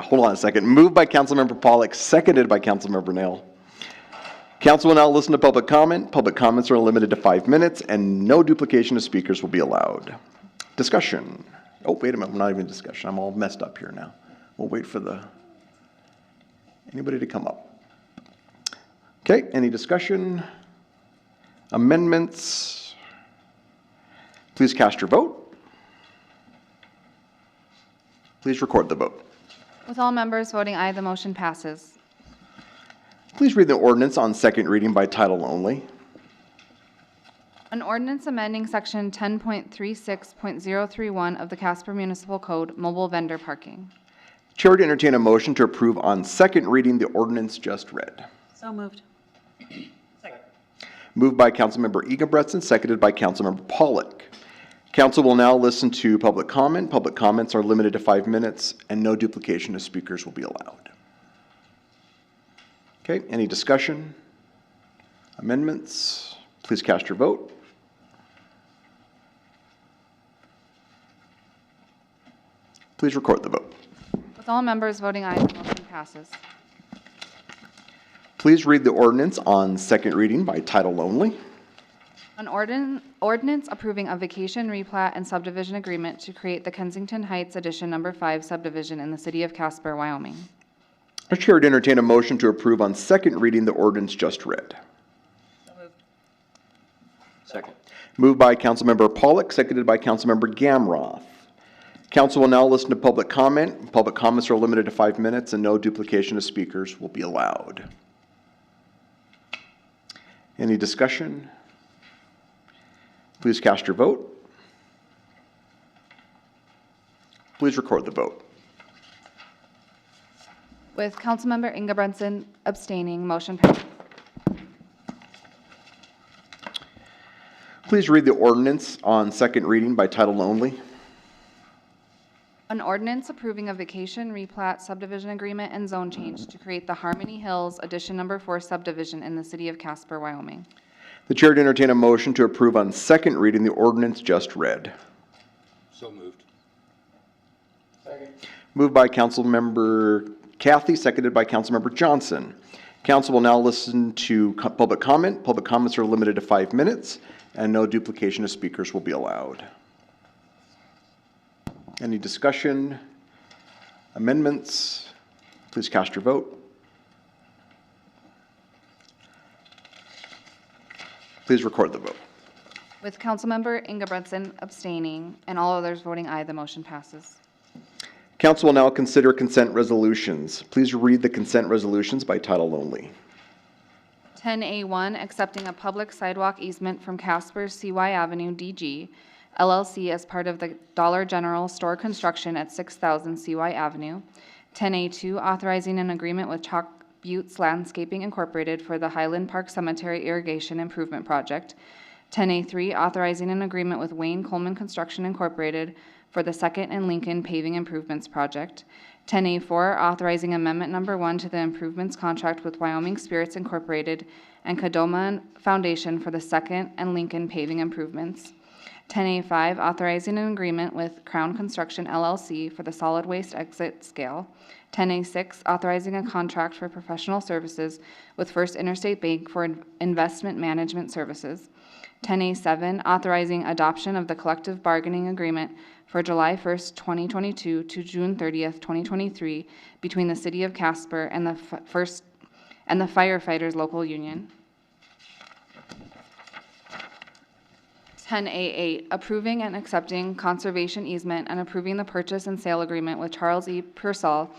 hold on a second. Moved by Councilmember Pollock, seconded by Councilmember Nail. Council will now listen to public comment. Public comments are limited to 5 minutes, and no duplication of speakers will be allowed. Discussion. Oh, wait a minute, we're not even discussion. I'm all messed up here now. We'll wait for anybody to come up. Okay, any discussion? Amendments? Please cast your vote. Please record the vote. With all members voting aye, the motion passes. Please read the ordinance on second reading by title only. An ordinance amending Section 10.36.031 of the Casper Municipal Code, mobile vendor parking. Chair to entertain a motion to approve on second reading the ordinance just read. So moved. Second. Moved by Councilmember Eganbretson, seconded by Councilmember Pollock. Council will now listen to public comment. Public comments are limited to 5 minutes, and no duplication of speakers will be allowed. Okay, any discussion? Amendments? Please cast your vote. Please record the vote. With all members voting aye, the motion passes. Please read the ordinance on second reading by title only. An ordinance approving a vacation replat and subdivision agreement to create the Kensington Heights Addition Number 5 subdivision in the city of Casper, Wyoming. The chair to entertain a motion to approve on second reading the ordinance just read. So moved. Second. Moved by Councilmember Pollock, seconded by Councilmember Gamroth. Council will now listen to public comment. Public comments are limited to 5 minutes and no duplication of speakers will be allowed. Any discussion? Please cast your vote. Please record the vote. With Councilmember Ingebretson abstaining, motion passes. Please read the ordinance on second reading by title only. An ordinance approving a vacation replat subdivision agreement and zone change to create the Harmony Hills Addition Number 4 subdivision in the city of Casper, Wyoming. The chair to entertain a motion to approve on second reading the ordinance just read. So moved. Moved by Councilmember Kathy, seconded by Councilmember Johnson. Council will now listen to public comment. Public comments are limited to 5 minutes, and no duplication of speakers will be allowed. Any discussion? Amendments? Please cast your vote. Please record the vote. With Councilmember Ingebretson abstaining and all others voting aye, the motion passes. Council will now consider consent resolutions. Please read the consent resolutions by title only. 10A1, accepting a public sidewalk easement from Casper CY Avenue DG LLC as part of the Dollar General store construction at 6000 CY Avenue. 10A2, authorizing an agreement with Chalk Buttes Landscaping Incorporated for the Highland Park Cemetery Irrigation Improvement Project. 10A3, authorizing an agreement with Wayne Coleman Construction Incorporated for the Second and Lincoln Paving Improvements Project. 10A4, authorizing amendment number 1 to the improvements contract with Wyoming Spirits Incorporated and Kadoma Foundation for the Second and Lincoln Paving Improvements. 10A5, authorizing an agreement with Crown Construction LLC for the solid waste exit scale. 10A6, authorizing a contract for professional services with First Interstate Bank for investment management services. 10A7, authorizing adoption of the collective bargaining agreement for July 1st, 2022 to June 30th, 2023 between the City of Casper and the Firefighters Local Union. 10A8, approving and accepting conservation easement and approving the purchase and sale agreement with Charles E. Purcell,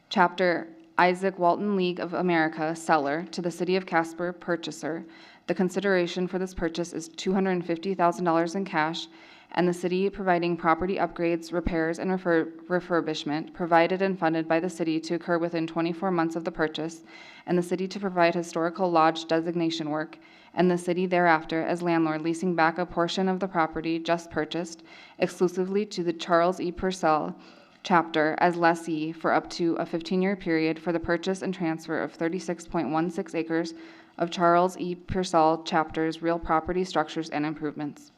Chapter Isaac Walton League of America, seller, to the City of Casper, purchaser. The consideration for this purchase is $250,000 in cash, and the city providing property upgrades, repairs, and refurbishment provided and funded by the city to occur within 24 months of the purchase, and the city to provide historical lodge designation work, and the city thereafter as landlord leasing back a portion of the property just purchased exclusively to the Charles E. Purcell Chapter as lessee for up to a 15-year period for the purchase and transfer of 36.16 acres of Charles E. Purcell Chapter's real property structures and improvements.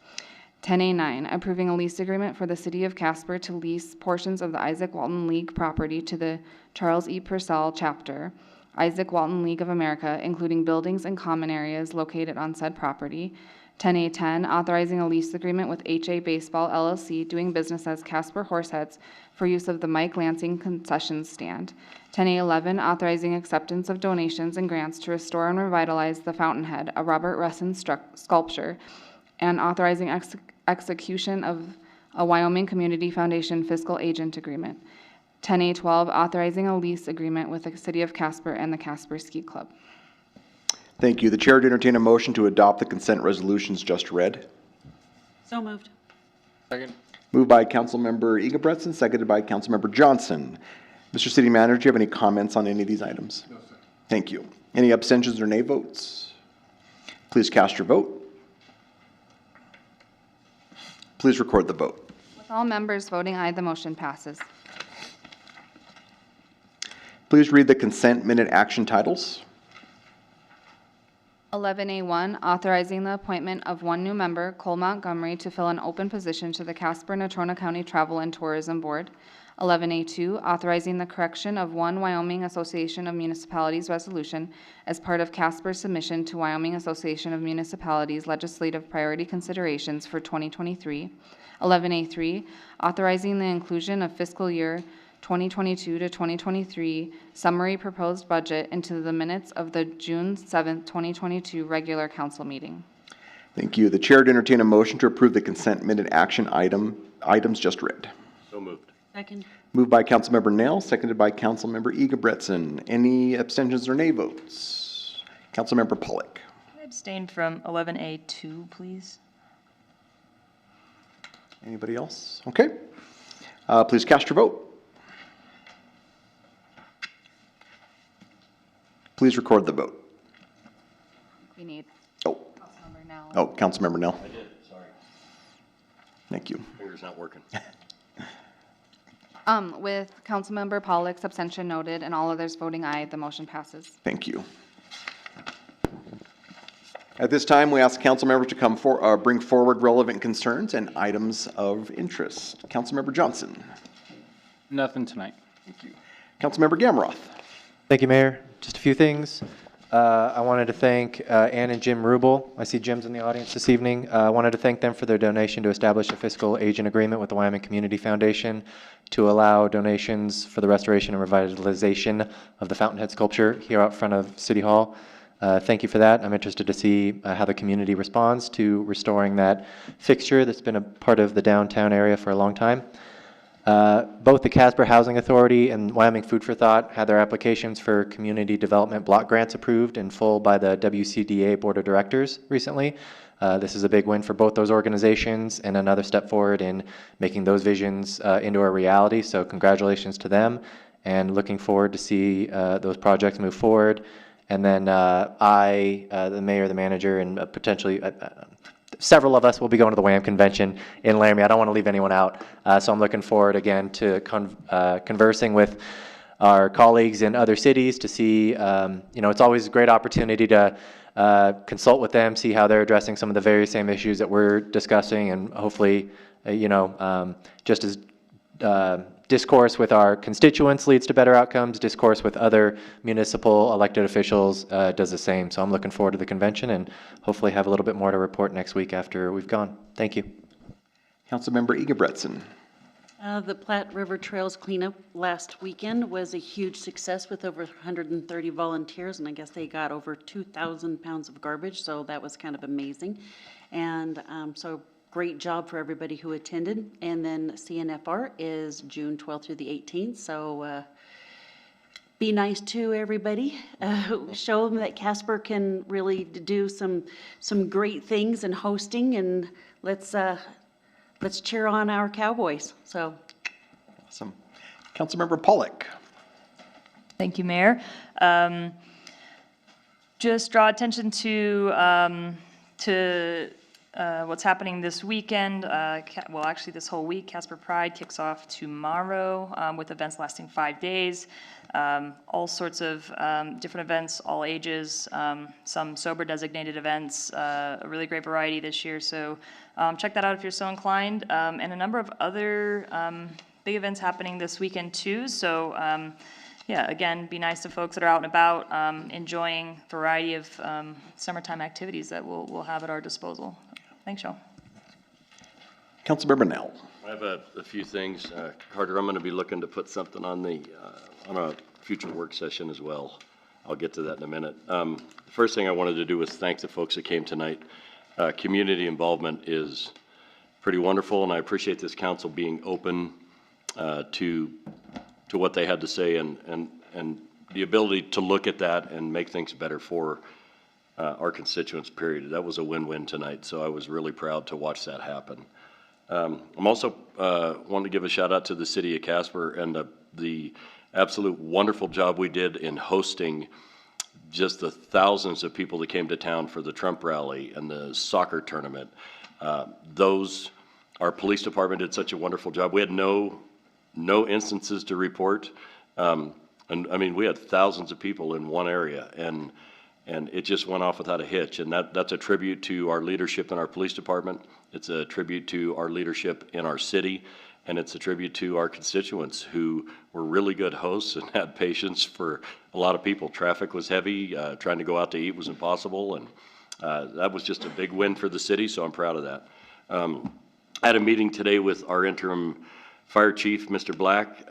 10A9, approving a lease agreement for the City of Casper to lease portions of the Isaac Walton League property to the Charles E. Purcell Chapter, Isaac Walton League of America, including buildings and common areas located on said property. 10A10, authorizing a lease agreement with HA Baseball LLC doing business as Casper Horseheads for use of the Mike Lansing concession stand. 10A11, authorizing acceptance of donations and grants to restore and revitalize the Fountainhead, a Robert Russin sculpture, and authorizing execution of a Wyoming Community Foundation fiscal agent agreement. 10A12, authorizing a lease agreement with the City of Casper and the Casper Ski Club. Thank you. The chair to entertain a motion to adopt the consent resolutions just read. So moved. Second. Moved by Councilmember Ingebretson, seconded by Councilmember Johnson. Mr. City Manager, do you have any comments on any of these items? No, sir. Thank you. Any abstentions or nay votes? Please cast your vote. Please record the vote. With all members voting aye, the motion passes. Please read the consent minute action titles. 11A1, authorizing the appointment of one new member, Cole Montgomery, to fill an open position to the Casper-Natrona County Travel and Tourism Board. 11A2, authorizing the correction of one Wyoming Association of Municipalities resolution as part of Casper's submission to Wyoming Association of Municipalities legislative priority considerations for 2023. 11A3, authorizing the inclusion of fiscal year 2022 to 2023 summary proposed budget into the minutes of the June 7th, 2022 regular council meeting. Thank you. The chair to entertain a motion to approve the consent minute action items just read. So moved. Second. Moved by Councilmember Nail, seconded by Councilmember Egebretson. Any abstentions or nay votes? Councilmember Pollock. I abstain from 11A2, please. Anybody else? Okay. Please cast your vote. Please record the vote. We need Oh, Councilmember now. oh, Councilmember Nell. I did, sorry. Thank you. Finger's not working. With Councilmember Pollock's abstention noted and all others voting aye, the motion passes. Thank you. At this time, we ask council members to bring forward relevant concerns and items of interest. Councilmember Johnson. Nothing tonight. Thank you. Councilmember Gamroth. Thank you, Mayor. Just a few things. I wanted to thank Ann and Jim Rubel. I see Jim's in the audience this evening. I wanted to thank them for their donation to establish a fiscal agent agreement with the Wyoming Community Foundation to allow donations for the restoration and revitalization of the Fountainhead sculpture here out front of City Hall. Thank you for that. I'm interested to see how the community responds to restoring that fixture that's been a part of the downtown area for a long time. Both the Casper Housing Authority and Wyoming Food for Thought had their applications for community development block grants approved in full by the WCDA Board of Directors recently. This is a big win for both those organizations and another step forward in making those visions into a reality. So congratulations to them, and looking forward to see those projects move forward. And then the mayor, the manager, and potentially several of us will be going to the WAM convention in Laramie. I don't want to leave anyone out. So I'm looking forward again to conversing with our colleagues in other cities to see, it's always a great opportunity to consult with them, see how they're addressing some of the very same issues that we're discussing, and hopefully, just as discourse with our constituents leads to better outcomes, discourse with other municipal elected officials does the same. So I'm looking forward to the convention and hopefully have a little bit more to report next week after we've gone. Thank you. Councilmember Egebretson. The Platte River Trails cleanup last weekend was a huge success with over 130 volunteers, and I guess they got over 2,000 pounds of garbage, so that was kind of amazing. And so great job for everybody who attended. And then CNFR is June 12th through the 18th, so be nice to everybody. Show them that Casper can really do some great things in hosting, and let's cheer on our Cowboys. So, awesome. Councilmember Pollock. Thank you, Mayor. Just draw attention to what's happening this weekend. Well, actually this whole week. Casper Pride kicks off tomorrow with events lasting 5 days. All sorts of different events, all ages, some sober designated events, a really great variety this year. So check that out if you're so inclined. And a number of other big events happening this weekend too. So yeah, again, be nice to folks that are out and about, enjoying a variety of summertime activities that we'll have at our disposal. Thanks, y'all. Councilmember Nell. I have a few things. Carter, I'm going to be looking to put something on on a future work session as well. I'll get to that in a minute. The first thing I wanted to do was thank the folks that came tonight. Community involvement is pretty wonderful, and I appreciate this council being open to what they had to say, and the ability to look at that and make things better for our constituents, period. That was a win-win tonight, so I was really proud to watch that happen. I'm also wanting to give a shout out to the city of Casper and the absolute wonderful job we did in hosting just the thousands of people that came to town for the Trump rally and the soccer tournament. Our police department did such a wonderful job. We had no instances to report. And I mean, we had thousands of people in one area, and it just went off without a hitch. And that's a tribute to our leadership in our police department. It's a tribute to our leadership in our city, and it's a tribute to our constituents who were really good hosts and had patience for a lot of people. Traffic was heavy, trying to go out to eat was impossible, and that was just a big win for the city, so I'm proud of that. I had a meeting today with our interim fire chief, Mr. Black,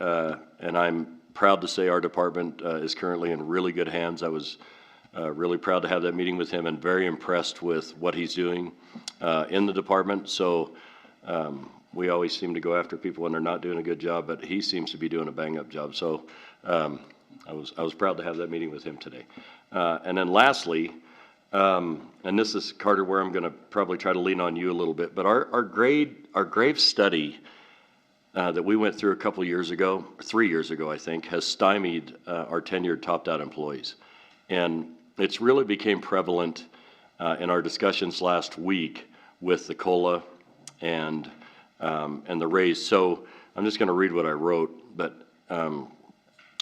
and I'm proud to say our department is currently in really good hands. I was really proud to have that meeting with him and very impressed with what he's doing in the department. So We always seem to go after people when they're not doing a good job, but he seems to be doing a bang-up job. So I was proud to have that meeting with him today. And then lastly, and this is, Carter, where I'm going to probably try to lean on you a little bit, but our grave study that we went through a couple years ago, 3 years ago, I think, has stymied our tenured topped-out employees. And it's really became prevalent in our discussions last week with the COLA and the raise. So I'm just going to read what I wrote, but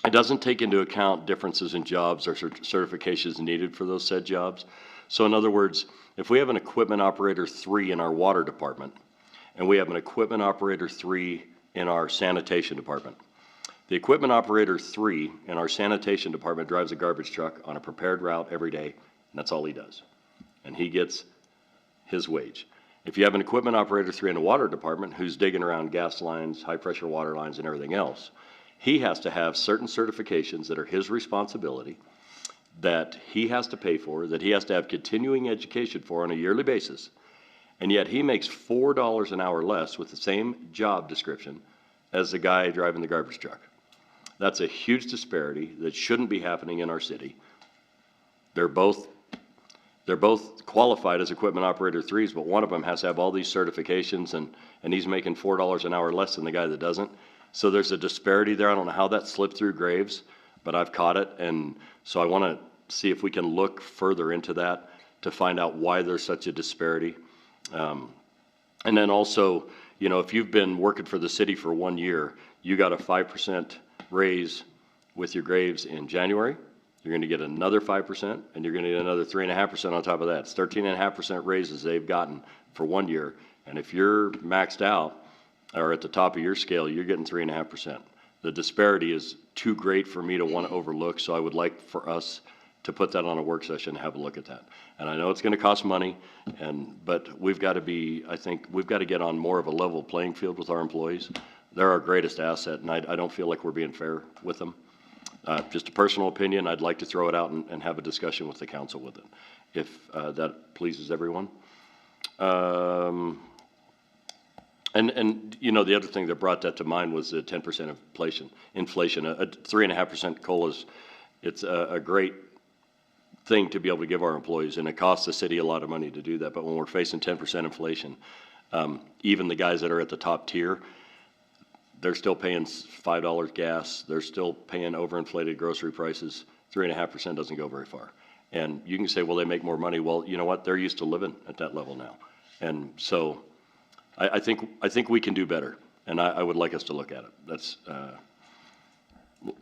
it doesn't take into account differences in jobs or certifications needed for those said jobs. So in other words, if we have an equipment operator 3 in our water department, and we have an equipment operator 3 in our sanitation department, the equipment operator 3 in our sanitation department drives a garbage truck on a prepared route every day, and that's all he does. And he gets his wage. If you have an equipment operator 3 in the water department who's digging around gas lines, high pressure water lines, and everything else, he has to have certain certifications that are his responsibility, that he has to pay for, that he has to have continuing education for on a yearly basis, and yet he makes $4 an hour less with the same job description as the guy driving the garbage truck. That's a huge disparity that shouldn't be happening in our city. They're both qualified as equipment operator 3s, but one of them has to have all these certifications, and he's making $4 an hour less than the guy that doesn't. So there's a disparity there. I don't know how that slipped through Graves, but I've caught it. And so I want to see if we can look further into that to find out why there's such a disparity. And then also, you know, if you've been working for the city for 1 year, you got a 5% raise with your Graves in January. You're going to get another 5%, and you're going to get another 3.5% on top of that. It's 13.5% raises they've gotten for 1 year. And if you're maxed out or at the top of your scale, you're getting 3.5%. The disparity is too great for me to want to overlook, so I would like for us to put that on a work session and have a look at that. And I know it's going to cost money, but we've got to be, I think, we've got to get on more of a level playing field with our employees. They're our greatest asset, and I don't feel like we're being fair with them. Just a personal opinion, I'd like to throw it out and have a discussion with the council with it, if that pleases everyone. And you know, the other thing that brought that to mind was the 10% inflation. A 3.5% COLA it's a great thing to be able to give our employees, and it costs the city a lot of money to do that. But when we're facing 10% inflation, even the guys that are at the top tier, they're still paying $5 gas. They're still paying overinflated grocery prices. 3.5% doesn't go very far. And you can say, well, they make more money. Well, you know what? They're used to living at that level now. And so I think we can do better, and I would like us to look at it. That's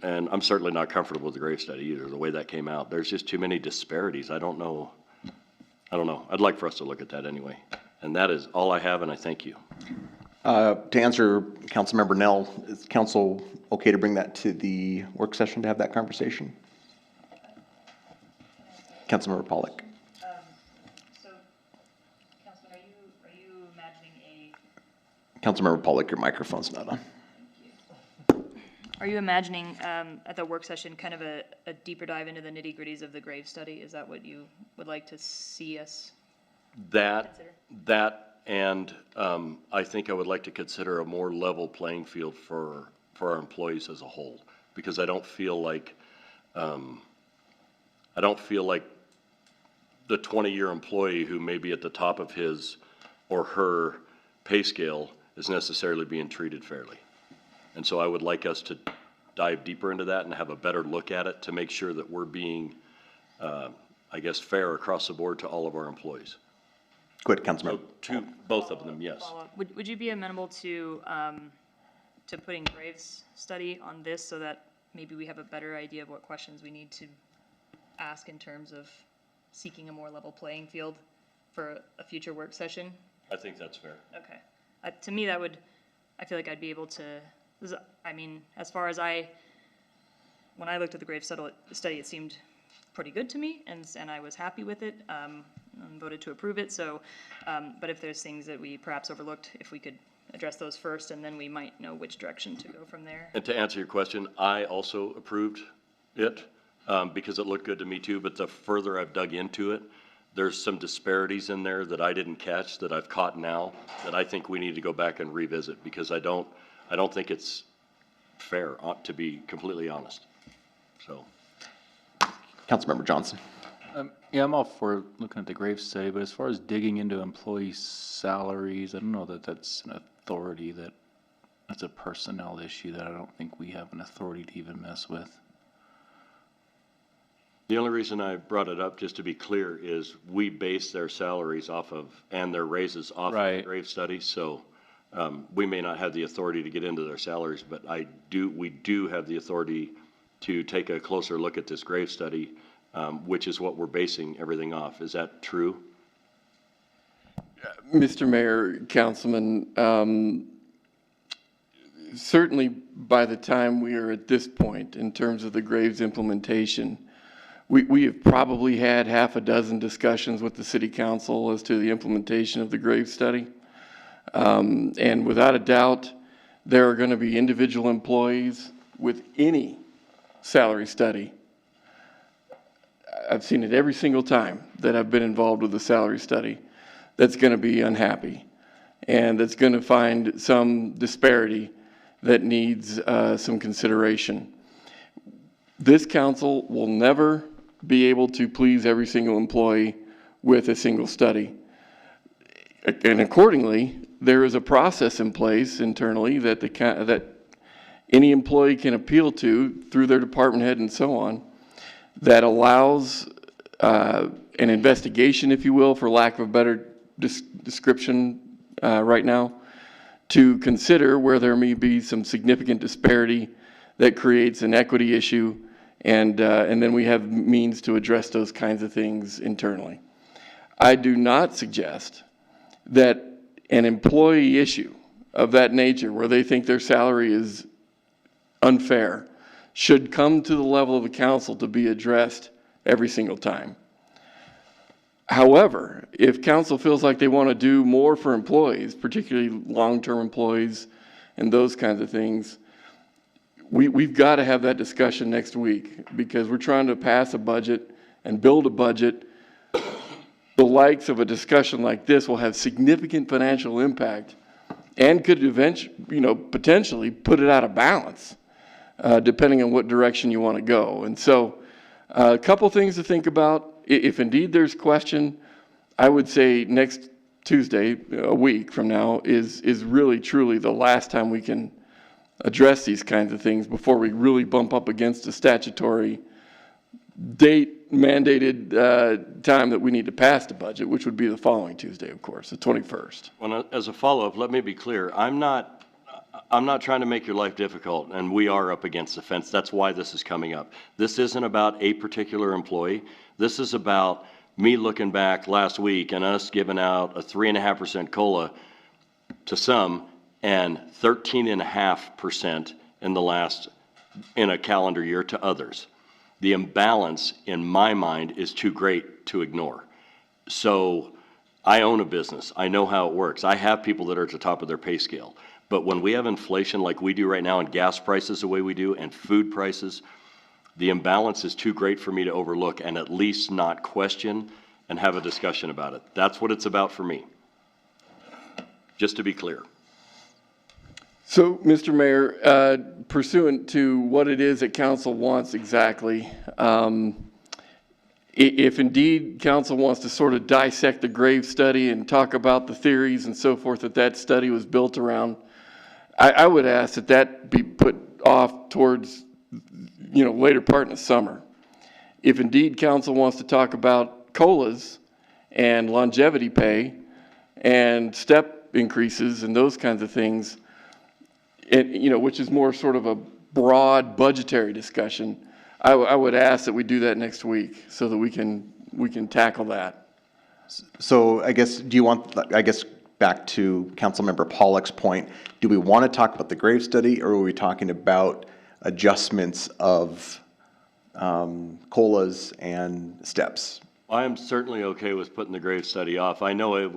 and I'm certainly not comfortable with the Grave study either, the way that came out. There's just too many disparities. I don't know. I'd like for us to look at that anyway. And that is all I have, and I thank you. To answer Councilmember Nell, is council okay to bring that to the work session to have that conversation? Councilmember Pollack. So, Councilman, are you imagining Councilmember Pollack, your microphone's not on. Are you imagining at the work session kind of a deeper dive into the nitty-gritties of the Grave study? Is that what you would like to see us consider? And I think I would like to consider a more level playing field for our employees as a whole, because I don't feel like the 20-year employee who may be at the top of his or her pay scale is necessarily being treated fairly. And so I would like us to dive deeper into that and have a better look at it to make sure that we're being, I guess, fair across the board to all of our employees. Go ahead, Councilmember. To both of them, yes. Would you be amenable to putting Graves' study on this so that maybe we have a better idea of what questions we need to ask in terms of seeking a more level playing field for a future work session? I think that's fair. Okay. To me, I feel like I'd be able to, I mean, as far as when I looked at the Graves study, it seemed pretty good to me, and I was happy with it, and voted to approve it. So, but if there's things that we perhaps overlooked, if we could address those first, and then we might know which direction to go from there. And to answer your question, I also approved it because it looked good to me too, but the further I've dug into it, there's some disparities in there that I didn't catch that I've caught now that I think we need to go back and revisit because I don't think it's fair, to be completely honest. So. Councilmember Johnson. Yeah, I'm all for looking at the grave study, but as far as digging into employee salaries, I don't know that that's an authority that's a personnel issue that I don't think we have an authority to even mess with. The only reason I brought it up, just to be clear, is we base their salaries off of, and their raises off of the grave study, so we may not have the authority to get into their salaries, but we do have the authority to take a closer look at this grave study, which is what we're basing everything off. Is that true? Mr. Mayor, Councilman, certainly by the time we are at this point in terms of the graves implementation, we have probably had half a dozen discussions with the city council as to the implementation of the grave study. And without a doubt, there are going to be individual employees with any salary study. I've seen it every single time that I've been involved with a salary study that's going to be unhappy and that's going to find some disparity that needs some consideration. This council will never be able to please every single employee with a single study. And accordingly, there is a process in place internally that that any employee can appeal to through their department head and so on, that allows an investigation, if you will, for lack of a better description right now, to consider where there may be some significant disparity that creates an equity issue, and then we have means to address those kinds of things internally. I do not suggest that an employee issue of that nature, where they think their salary is unfair, should come to the level of the council to be addressed every single time. However, if council feels like they want to do more for employees, particularly long-term employees and those kinds of things, we've got to have that discussion next week, because we're trying to pass a budget and build a budget. The likes of a discussion like this will have significant financial impact and could eventually, potentially put it out of balance, depending on what direction you want to go. And so a couple things to think about. If indeed there's question, I would say next Tuesday, a week from now, is really truly the last time we can address these kinds of things before we really bump up against a statutory date mandated time that we need to pass the budget, which would be the following Tuesday, of course, the 21st. Well, as a follow-up, let me be clear. I'm not trying to make your life difficult, and we are up against the fence. That's why this is coming up. This isn't about a particular employee. This is about me looking back last week and us giving out a 3.5% COLA to some and 13.5% in a calendar year to others. The imbalance, in my mind, is too great to ignore. So I own a business. I know how it works. I have people that are at the top of their pay scale. But when we have inflation like we do right now, and gas prices the way we do, and food prices, the imbalance is too great for me to overlook and at least not question and have a discussion about it. That's what it's about for me, just to be clear. So, Mr. Mayor, pursuant to what it is that council wants exactly, if indeed council wants to sort of dissect the grave study and talk about the theories and so forth that study was built around, I would ask that be put off towards, later part in the summer. If indeed council wants to talk about COLAs and longevity pay and step increases and those kinds of things, which is more sort of a broad budgetary discussion, I would ask that we do that next week so that we can tackle that. So I guess, back to Councilmember Pollack's point, do we want to talk about the grave study, or are we talking about adjustments of COLAs and steps? I am certainly okay with putting the grave study off. I know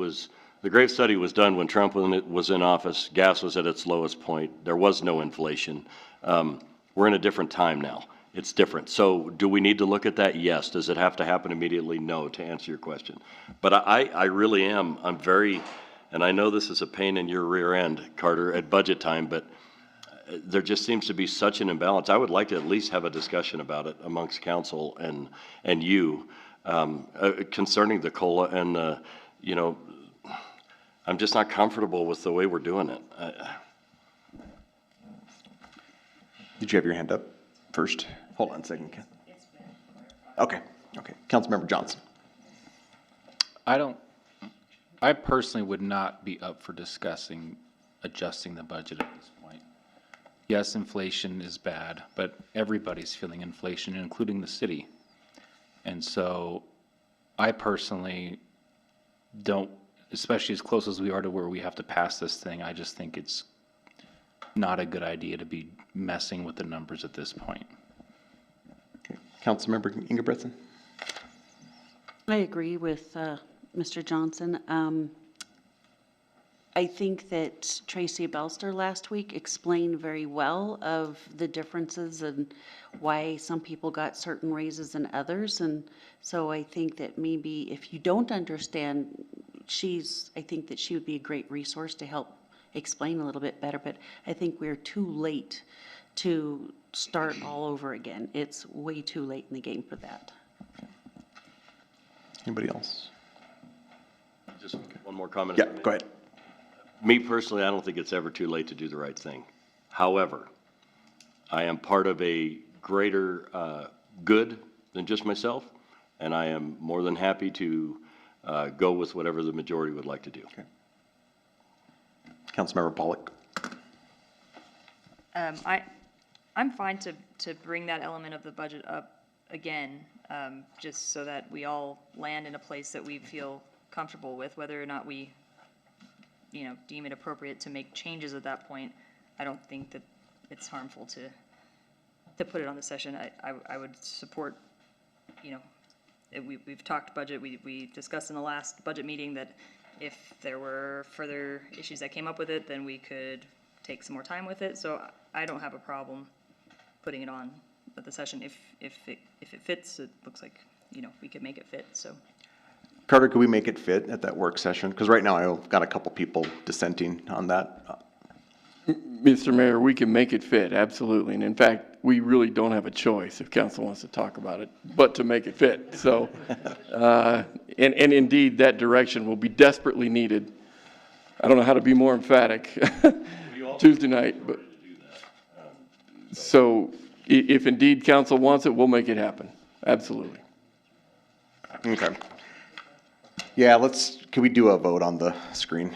the grave study was done when Trump was in office. Gas was at its lowest point. There was no inflation. We're in a different time now. it's different. So do we need to look at that? Yes. Does it have to happen immediately? No, to answer your question. But I really am, I'm very, and I know this is a pain in your rear end, Carter, at budget time, but there just seems to be such an imbalance. I would like to at least have a discussion about it amongst council and you concerning the COLA and, you know, I'm just not comfortable with the way we're doing it. Did you have your hand up first? Hold on a second, Ken. Okay, Councilmember Johnson. I personally would not be up for discussing adjusting the budget at this point. Yes, inflation is bad, but everybody's feeling inflation, including the city. And so I personally don't, especially as close as we are to where we have to pass this thing, I just think it's not a good idea to be messing with the numbers at this point. Okay. Councilmember Ingebretson. I agree with Mr. Johnson. I think that Tracy Belster last week explained very well of the differences and why some people got certain raises than others. And so I think that maybe if you don't understand, I think that she would be a great resource to help explain a little bit better. But I think we're too late to start all over again. It's way too late in the game for that. Anybody else? Just one more comment. Yeah, go ahead. Me personally, I don't think it's ever too late to do the right thing. However, I am part of a greater good than just myself, and I am more than happy to go with whatever the majority would like to do. Okay. Councilmember Pollock. I'm fine to bring that element of the budget up again, just so that we all land in a place that we feel comfortable with, whether or not we, you know, deem it appropriate to make changes at that point. I don't think that it's harmful to put it on the session. I would support, you know, we've talked budget, we discussed in the last budget meeting that if there were further issues that came up with it, then we could take some more time with it. So I don't have a problem putting it on at the session. If it fits, it looks like, you know, we could make it fit, so. Carter, could we make it fit at that work session? Because right now I've got a couple people dissenting on that. Mr. Mayor, we can make it fit, absolutely. And in fact, we really don't have a choice if council wants to talk about it, but to make it fit. So, and indeed, that direction will be desperately needed. I don't know how to be more emphatic Tuesday night, but so if indeed council wants it, we'll make it happen. Absolutely. Okay. Yeah, can we do a vote on the screen?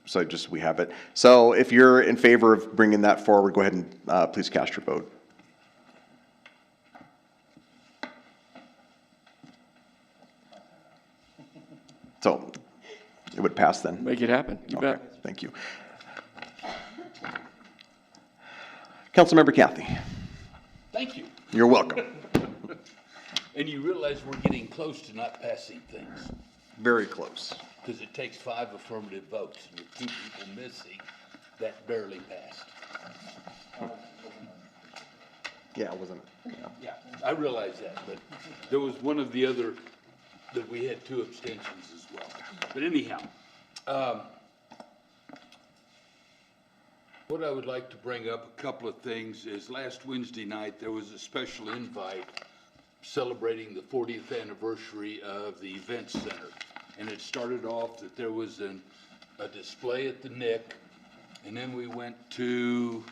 So just we have it. So if you're in favor of bringing that forward, go ahead and please cast your vote. So it would pass then? Make it happen, you Okay, bet. thank you. Councilmember Kathy. Thank you. You're welcome. And you realize we're getting close to not passing things, Very close. because it takes 5 affirmative votes, and with 2 people missing, that barely passed. Yeah, wasn't it? Yeah, I realize that, but there was one of the other that we had 2 abstentions as well. But anyhow, what I would like to bring up, a couple of things, is last Wednesday night, there was a special invite celebrating the 40th anniversary of the Event Center. And it started off that there was a display at the Nick, and then we went to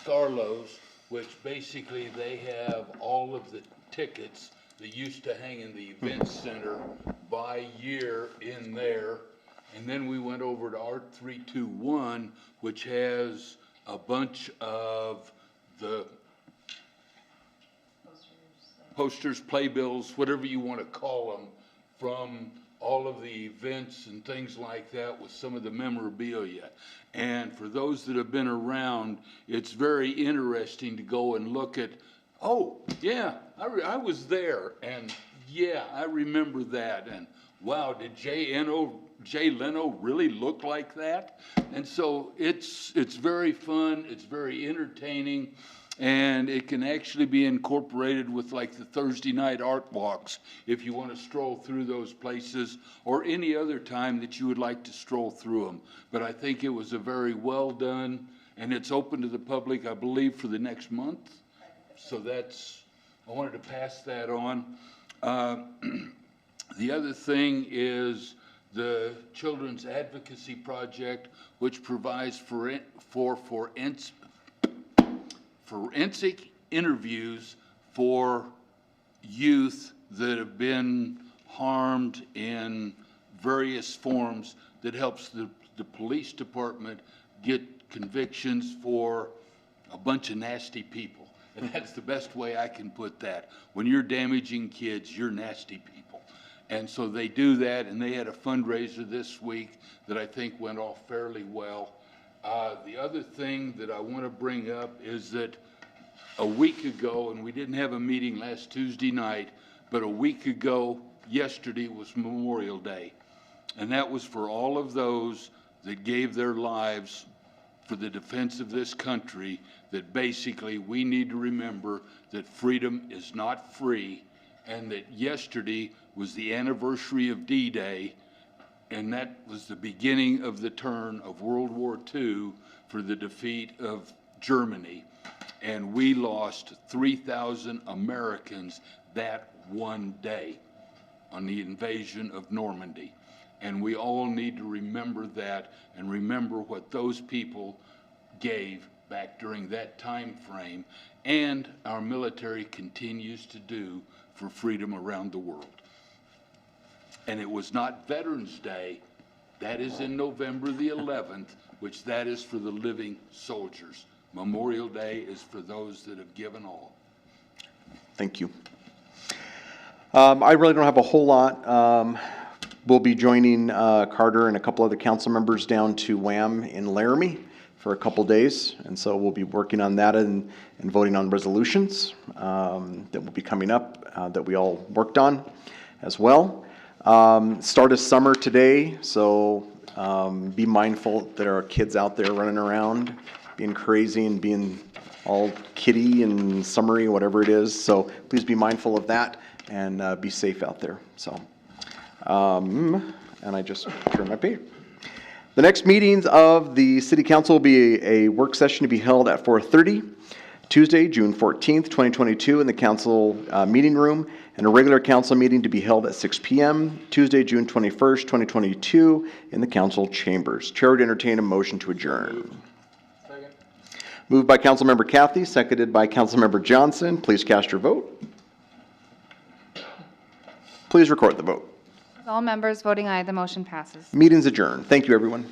Scarlo's, which basically they have all of the tickets that used to hang in the Event Center by year in there. And then we went over to Art 321, which has a bunch of the posters, playbills, whatever you want to call them, from all of the events and things like that with some of the memorabilia. And for those that have been around, it's very interesting to go and look at, oh, yeah, I was there, and yeah, I remember that, and wow, did Jay Leno really look like that? And so it's very fun, it's very entertaining, And it can actually be incorporated with like the Thursday night art walks if you want to stroll through those places or any other time that you would like to stroll through them. But I think it was a very well done, and it's open to the public, I believe, for the next month. So that's, I wanted to pass that on. The other thing is the Children's Advocacy Project, which provides forensic interviews for youth that have been harmed in various forms, that helps the police department get convictions for a bunch of nasty people. And that's the best way I can put that. When you're damaging kids, you're nasty people. And so they do that, and they had a fundraiser this week that I think went off fairly well. The other thing that I want to bring up is that a week ago, and we didn't have a meeting last Tuesday night, but a week ago, yesterday was Memorial Day. And that was for all of those that gave their lives for the defense of this country, that basically we need to remember that freedom is not free, and that yesterday was the anniversary of D-Day, and that was the beginning of the turn of World War II for the defeat of Germany. And we lost 3,000 Americans that one day on the invasion of Normandy. And we all need to remember that and remember what those people gave back during that time frame, and our military continues to do for freedom around the world. And it was not Veterans Day. That is in November the 11th, which that is for the living soldiers. Memorial Day is for those that have given all. Thank you. I really don't have a whole lot. We'll be joining Carter and a couple other council members down to WHAM in Laramie for a couple days. And so we'll be working on that and voting on resolutions that will be coming up that we all worked on as well. Start of summer today, so be mindful that there are kids out there running around being crazy and being all kiddie and summery, whatever it is. So please be mindful of that and be safe out there. So, and I just turned my page. The next meetings of the City Council will be a work session to be held at 4:30, Tuesday, June 14th, 2022 in the council meeting room, and a regular council meeting to be held at 6 p.m., Tuesday, June 21st, 2022 in the council chambers. Chair would entertain a motion to adjourn. Second. Moved by Councilmember Cathy, seconded by Councilmember Johnson. Please cast your vote. Please record the vote. All members voting aye, the motion passes. Meeting's adjourned. Thank you, everyone.